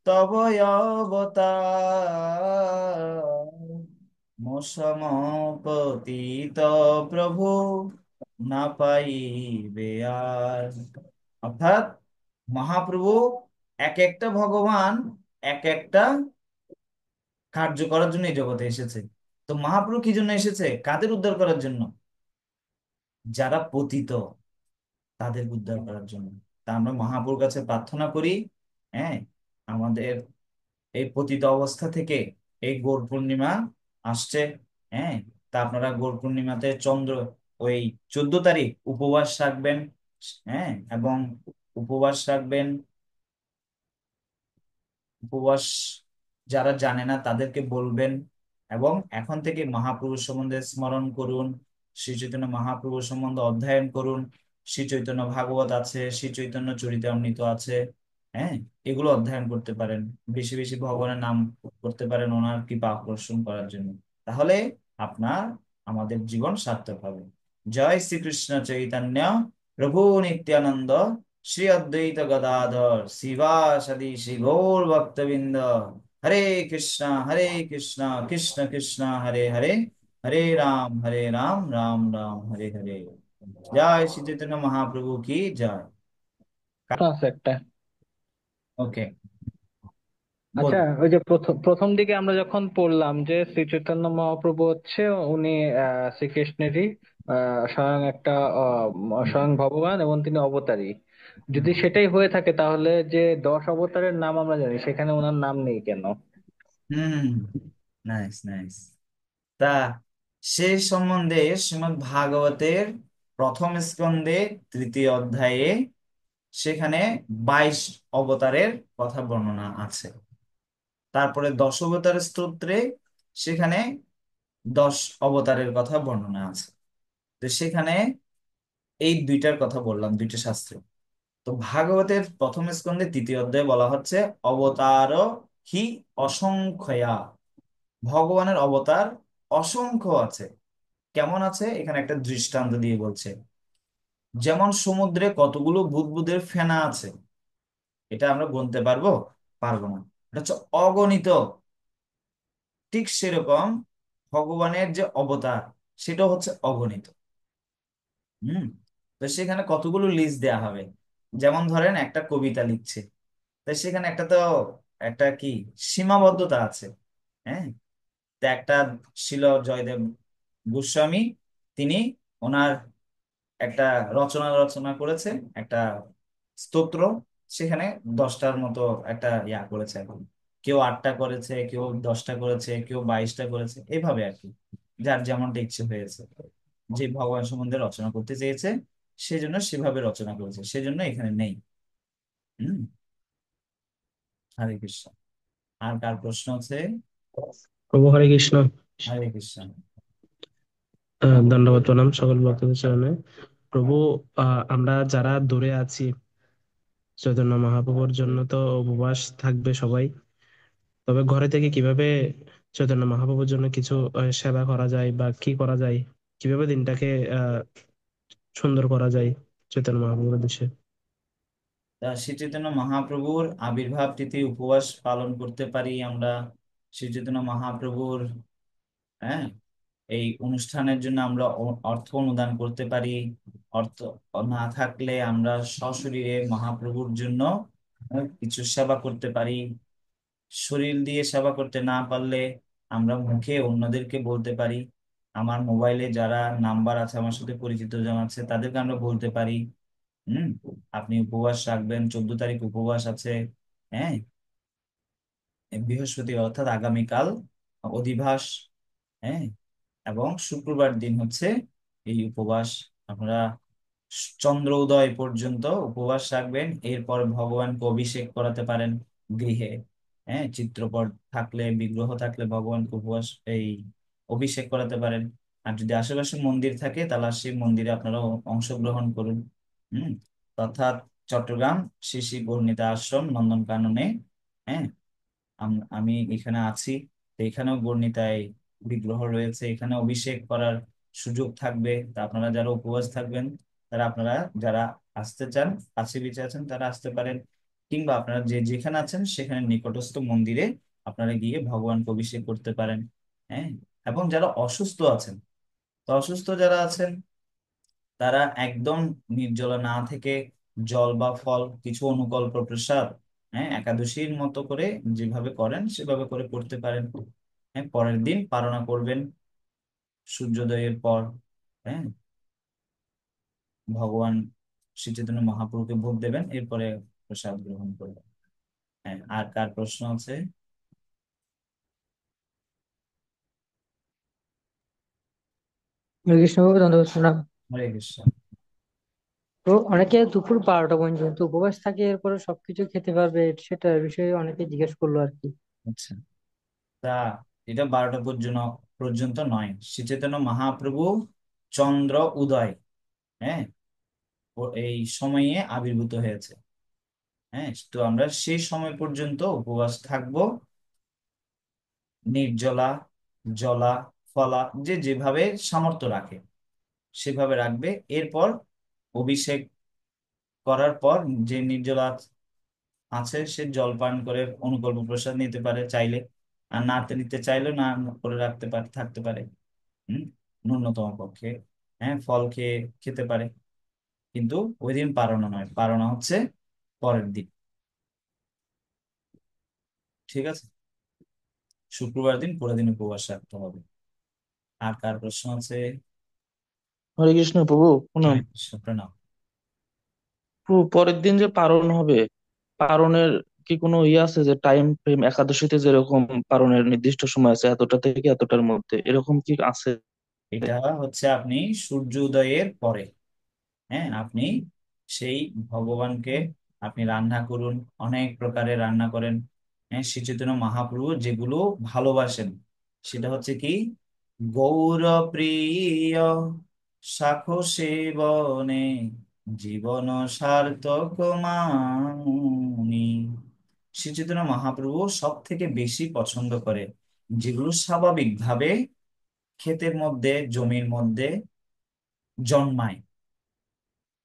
তব অবতার মসম পতিত প্রভু না পাইবে আর। অর্থাৎ মহাপ্রভু এক একটা ভগবান এক একটা কার্য করার জন্য এই জগতে এসেছে। তো মহাপ্রভু কি জন্য এসেছে, কাদের উদ্ধার করার জন্য? যারা পতিত, তাদের উদ্ধার করার জন্য। তা আমরা মহাপ্রভুর কাছে প্রার্থনা করি, হ্যাঁ আমাদের এই পতিত অবস্থা থেকে, এই গৌর পূর্ণিমা আসছে, হ্যাঁ তা আপনারা গৌর পূর্ণিমাতে ওই 14 তারিখ উপবাস রাখবেন, হ্যাঁ এবং উপবাস রাখবেন, উপবাস যারা জানে না তাদেরকে বলবেন, এবং এখন থেকে মহাপুরুষ সম্বন্ধে স্মরণ করুন, শ্রী চৈতন্য মহাপ্রভু সম্বন্ধে অধ্যয়ন করুন। শ্রী চৈতন্য ভাগবত আছে, শ্রী চৈতন্য চরিতামৃত আছে, হ্যাঁ এগুলো অধ্যয়ন করতে পারেন, বেশি বেশি ভগবানের নাম করতে পারেন ওনার কৃপা আকর্ষণ করার জন্য। তাহলে আপনার আমাদের জীবন সার্থক হবে। জয় শ্রীকৃষ্ণ চৈতন্য প্রভু নিত্যানন্দ শ্রী অদ্বৈত গদাধর শিবাসাদি শ্রী গৌর ভক্তবৃন্দ। হরে কৃষ্ণ কৃষ্ণ কৃষ্ণ হরে হরে, হরে রাম রাম রাম হরে হরে। জয় শ্রী চৈতন্য মহাপ্রভু কি জয়। আছে একটা। ওকে, আচ্ছা, বলুন। ওই যে প্রথম প্রথম দিকে আমরা যখন পড়লাম যে শ্রী চৈতন্য মহাপ্রভু হচ্ছে উনি শ্রীকৃষ্ণেরই স্বয়ং একটা স্বয়ং ভগবান এবং তিনি অবতারী। যদি সেটাই হয়ে থাকে তাহলে যে 10 অবতারের নাম আমরা জানি সেখানে ওনার নাম নেই কেন? হুম, নাইস নাইস। তা সে সম্বন্ধে শ্রীমদ্ ভাগবতের প্রথম স্কন্ধে তৃতীয় অধ্যায়ে সেখানে 22 অবতারের কথা বর্ণনা আছে। তারপরে দশ অবতারের স্তোত্রে সেখানে 10 অবতারের কথা বর্ণনা আছে। তো সেখানে এই দুইটার কথা বললাম, দুইটা শাস্ত্র। তো ভাগবতের প্রথম স্কন্ধে তৃতীয় অধ্যায়ে বলা হচ্ছে অবতার হি অসংখ্যয়া, ভগবানের অবতার অসংখ্য আছে। কেমন আছে এখানে একটা দৃষ্টান্ত দিয়ে বলছে, যেমন সমুদ্রে কতগুলো বুদবুদের ফেনা আছে, এটা আমরা গুনতে পারবো? পারবো না। এটা হচ্ছে অগণিত। ঠিক সেরকম ভগবানের যে অবতার, সেটা হচ্ছে অগণিত। হুম। তো সেখানে কতগুলো লিস্ট দেয়া হবে, যেমন ধরেন একটা কবিতা লিখছে, তো সেখানে একটা তো একটা কি সীমাবদ্ধতা আছে। হ্যাঁ। তো একটা ছিল জয়দেব গোস্বামী, তিনি ওনার একটা রচনা করেছে, একটা স্তোত্র। সেখানে 10টার মতো একটা ইয়া করেছে এখন। কেউ 8টা করেছে, কেউ 10টা করেছে, কেউ 22টা করেছে, এইভাবে আর কি, যার যেমনটা ইচ্ছে হয়েছে, যে ভগবান সম্বন্ধে রচনা করতে চেয়েছে সেজন্য সেভাবে রচনা করেছে, সেজন্য এখানে নেই। হম। হরে কৃষ্ণ। আর কার প্রশ্ন আছে? প্রভু হরে কৃষ্ণ। হরে কৃষ্ণ। দণ্ডবত প্রণাম সকল ভক্তদের চরণে। প্রভু, আমরা যারা দূরে আছি, চৈতন্য মহাপ্রভুর জন্য তো উপবাস থাকবে সবাই। তবে ঘরে থেকে কিভাবে চৈতন্য মহাপ্রভুর জন্য কিছু সেবা করা যায় বা কি করা যায়, কিভাবে দিনটাকে আহ সুন্দর করা যায় চৈতন্য মহাপ্রভুর উদ্দেশ্যে? তা শ্রী চৈতন্য মহাপ্রভুর আবির্ভাব তিথি উপবাস পালন করতে পারি আমরা। শ্রী চৈতন্য মহাপ্রভুর, হ্যাঁ, এই অনুষ্ঠানের জন্য আমরা অর্থ অনুদান করতে পারি। অর্থ না থাকলে আমরা সশরীরে মহাপ্রভুর জন্য কিছু সেবা করতে পারি। শরীর দিয়ে সেবা করতে না পারলে আমরা মুখে অন্যদেরকে বলতে পারি। আমার মোবাইলে যারা নাম্বার আছে, আমার সাথে পরিচিত জন আছে, তাদেরকে আমরা বলতে পারি। হুম। আপনি উপবাস রাখবেন, 14 তারিখ উপবাস আছে। হ্যাঁ। বৃহস্পতি অর্থাৎ আগামীকাল অধিবাস। হ্যাঁ। এবং শুক্রবার দিন হচ্ছে এই উপবাস। আপনারা চন্দ্র উদয় পর্যন্ত উপবাস রাখবেন, এরপর ভগবানকে অভিষেক করাতে পারেন গৃহে। হ্যাঁ, চিত্রপট থাকলে, বিগ্রহ থাকলে ভগবানকে উপবাস এই অভিষেক করাতে পারেন। আর যদি আশেপাশে মন্দির থাকে তাহলে সেই মন্দিরে আপনারা অংশগ্রহণ করুন। হুম। অর্থাৎ চট্টগ্রাম শ্রী শ্রী গৌরনীতা আশ্রম নন্দনকাননে, হ্যাঁ, আমি এখানে আছি। তো এখানেও গণিতায় বিগ্রহ রয়েছে, এখানে অভিষেক করার সুযোগ থাকবে। তা আপনারা যারা উপবাস থাকবেন, তারা আপনারা যারা আসতে চান, কাছে পিছে আছেন, তারা আসতে পারেন। কিংবা আপনারা যে যেখানে আছেন সেখানে নিকটস্থ মন্দিরে আপনারা গিয়ে ভগবানকে অভিষেক করতে পারেন। হ্যাঁ। এবং যারা অসুস্থ আছেন, তো অসুস্থ যারা আছেন তারা একদম নির্জলা না থেকে জল বা ফল কিছু অনুকল্প প্রসাদ, হ্যাঁ, একাদশীর মতো করে যেভাবে করেন সেভাবে করে করতে পারেন। হ্যাঁ, পরের দিন পারণা করবেন সূর্যোদয়ের পর। হ্যাঁ। ভগবান শ্রী চৈতন্য মহাপ্রভুকে ভোগ দেবেন, এরপরে প্রসাদ গ্রহণ করবেন। হ্যাঁ, আর কার প্রশ্ন আছে? কৃষ্ণবাবু ধন্যবাদ প্রণাম। হরে কৃষ্ণ। তো অনেকে দুপুর 12টা পর্যন্ত উপবাস থাকে, এরপরে সবকিছু খেতে পারবে, সেটা বিষয়ে অনেকে জিজ্ঞেস করলো আর কি। আচ্ছা। তা এটা 12টা পর্যন্ত পর্যন্ত নয়। শ্রী চৈতন্য মহাপ্রভু চন্দ্র উদয়, হ্যাঁ, এই সময়ে আবির্ভূত হয়েছে। হ্যাঁ, তো আমরা সেই সময় পর্যন্ত উপবাস থাকবো। নির্জলা, জলা, ফলা, যে যেভাবে সামর্থ্য রাখে সেভাবে রাখবে। এরপর অভিষেক করার পর যে নির্জলা আছে সে জল পান করে অনুকল্প প্রসাদ নিতে পারে চাইলে, আর না নিতে চাইলেও না করে রাখতে পারে, থাকতে পারে। হম। ন্যূনতম পক্ষে, হ্যাঁ, ফল খেয়ে খেতে পারে। কিন্তু ওই দিন পারণা নয়, পারণা হচ্ছে পরের দিন। ঠিক আছে। শুক্রবার দিন পুরো দিন উপবাস রাখতে হবে। আর কার প্রশ্ন আছে? হরে কৃষ্ণ প্রভু প্রণাম। হরে কৃষ্ণ, প্রণাম। প্রভু, পরের দিন যে পারণ হবে, পারণের কি কোনো ইয়ে আছে, যে টাইম ফ্রেম একাদশীতে যেরকম পারণের নির্দিষ্ট সময় আছে এতটা থেকে এতটার মধ্যে, এরকম কি আছে? এটা হচ্ছে আপনি সূর্য উদয়ের পরে, হ্যাঁ, আপনি সেই ভগবানকে আপনি রান্না করুন, অনেক প্রকারের রান্না করেন। হ্যাঁ, শ্রী চৈতন্য মহাপ্রভু যেগুলো ভালোবাসেন সেটা হচ্ছে কি, গৌর প্রিয় সাখো সেবনে জীবন সার্থক মানি। শ্রী চৈতন্য মহাপ্রভু সব থেকে বেশি পছন্দ করে যেগুলো স্বাভাবিকভাবে ক্ষেতের মধ্যে, জমির মধ্যে জন্মায়,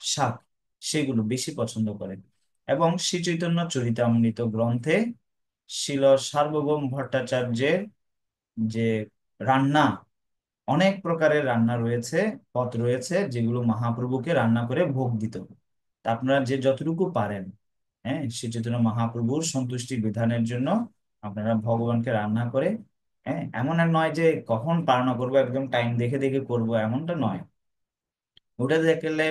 শাক, সেগুলো বেশি পছন্দ করেন। এবং শ্রী চৈতন্য চরিতামৃত গ্রন্থে শিল সার্বভৌম ভট্টাচার্যের যে রান্না, অনেক প্রকারের রান্না রয়েছে, পদ রয়েছে যেগুলো মহাপ্রভুকে রান্না করে ভোগ দিত। তা আপনারা যে যতটুকু পারেন, হ্যাঁ, শ্রী চৈতন্য মহাপ্রভুর সন্তুষ্টি বিধানের জন্য আপনারা ভগবানকে রান্না করে, হ্যাঁ, এমন আর নয় যে কখন পালন করবো একদম টাইম দেখে দেখে করব, এমনটা নয়। ওটা দেখলে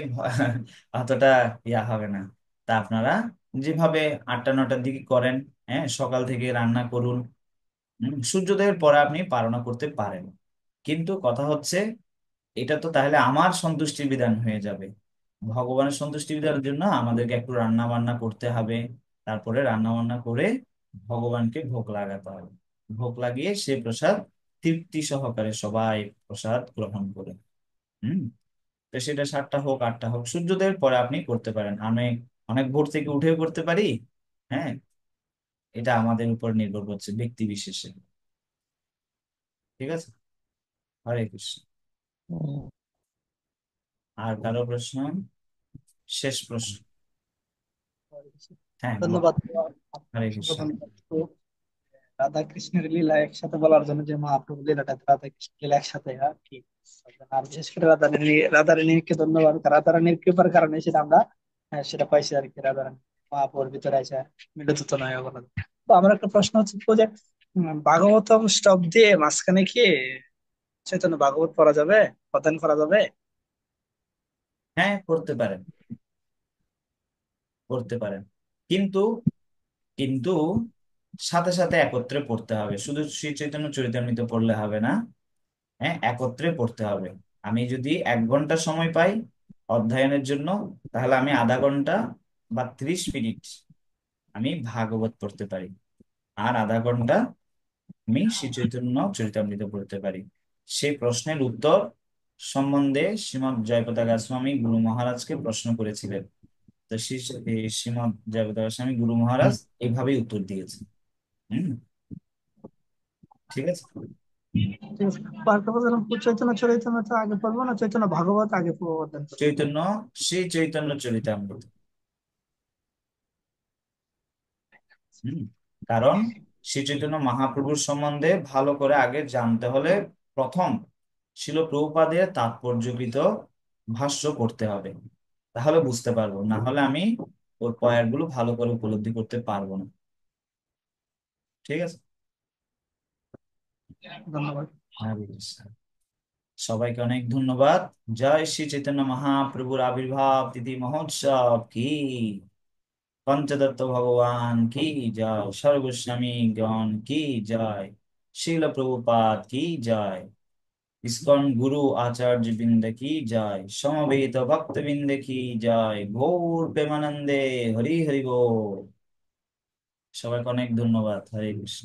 অতটা ইয়া হবে না। তা আপনারা যেভাবে 8টা 9টার দিকে করেন, হ্যাঁ, সকাল থেকে রান্না করুন, সূর্যোদয়ের পরে আপনি পালন করতে পারেন। কিন্তু কথা হচ্ছে, এটা তো তাহলে আমার সন্তুষ্টির বিধান হয়ে যাবে। ভগবানের সন্তুষ্টি বিধানের জন্য আমাদেরকে একটু রান্না বান্না করতে হবে, তারপরে রান্না বান্না করে ভগবানকে ভোগ লাগাতে হবে। ভোগ লাগিয়ে সে প্রসাদ তৃপ্তি সহকারে সবাই প্রসাদ গ্রহণ করে। হম তো সেটা 7টা হোক 8টা হোক, সূর্যোদয়ের পরে আপনি করতে পারেন। আমি অনেক ভোর থেকে উঠেও করতে পারি। হ্যাঁ, এটা আমাদের উপর নির্ভর করছে ব্যক্তি বিশেষে। ঠিক আছে। হরে কৃষ্ণ। উম, আর কারো প্রশ্ন? শেষ প্রশ্ন। হ্যাঁ, ধন্যবাদ। হরে অসংখ্য কৃষ্ণ। ধন্যবাদ তো। রাধা কৃষ্ণের লীলা একসাথে বলার জন্য, যে মহাপ্রভু লীলাটা রাধা কৃষ্ণ লীলা একসাথে আর কি। আর বিশেষ করে রাধারানীকে ধন্যবাদ, রাধারানীর কৃপার কারণে সেটা আমরা সেটা পাইছি আর কি। রাধারানী মহাপ্রভুর ভিতরে আছে মিলিত তো নয় বলা যায়। তো আমার একটা প্রশ্ন হচ্ছে তো যে ভাগবতম স্টপ দিয়ে মাঝখানে কি চৈতন্য ভাগবত পড়া যাবে, অধ্যয়ন করা যাবে? হ্যাঁ, করতে পারেন, করতে পারেন। কিন্তু কিন্তু সাথে সাথে একত্রে পড়তে হবে, শুধু শ্রী চৈতন্য চরিতামৃত পড়লে হবে না। হ্যাঁ, একত্রে পড়তে হবে। আমি যদি 1 ঘন্টা সময় পাই অধ্যয়নের জন্য, তাহলে আমি আধা ঘন্টা বা 30 মিনিট আমি ভাগবত পড়তে পারি, আর আধা ঘন্টা আমি শ্রী চৈতন্য চরিতামৃত পড়তে পারি। সেই প্রশ্নের উত্তর সম্বন্ধে শ্রীমৎ জয়প্রতাপ স্বামী গুরু মহারাজকে প্রশ্ন করেছিলেন। তো শ্রীমৎ জয়প্রতাপ স্বামী গুরু মহারাজ এইভাবেই উত্তর দিয়েছে। হুম, ঠিক আছে। ঠিক আছে। পার্থ বলছিলাম, চৈতন্য চরিতামৃত তো আগে পড়বো না চৈতন্য ভাগবত আগে পড়বো, অধ্যয়ন করবো? চৈতন্য শ্রী চৈতন্য চরিতামৃত। হুম, কারণ শ্রী চৈতন্য মহাপ্রভুর সম্বন্ধে ভালো করে আগে জানতে হলে প্রথম শিল প্রভুপাদের তাৎপর্যকৃত ভাষ্য পড়তে হবে, তাহলে বুঝতে পারবো, না হলে আমি ওর পয়েন্ট গুলো ভালো করে উপলব্ধি করতে পারবো না। ঠিক আছে। ধন্যবাদ। হ্যাঁ, বুঝেছি। সবাইকে অনেক ধন্যবাদ। জয় শ্রী চৈতন্য মহাপ্রভুর আবির্ভাব তিথি মহোৎসব কি, পঞ্চদত্ত ভগবান কি জয়, সর্বস্বামী গণ কি জয়, শিল প্রভুপাদ কি জয়, ইসকন গুরু আচার্য বৃন্দ কি জয়, সমবেত ভক্ত বৃন্দ কি জয়, গৌর প্রেমানন্দে হরি হরি বল। সবাইকে অনেক ধন্যবাদ। হরে কৃষ্ণ।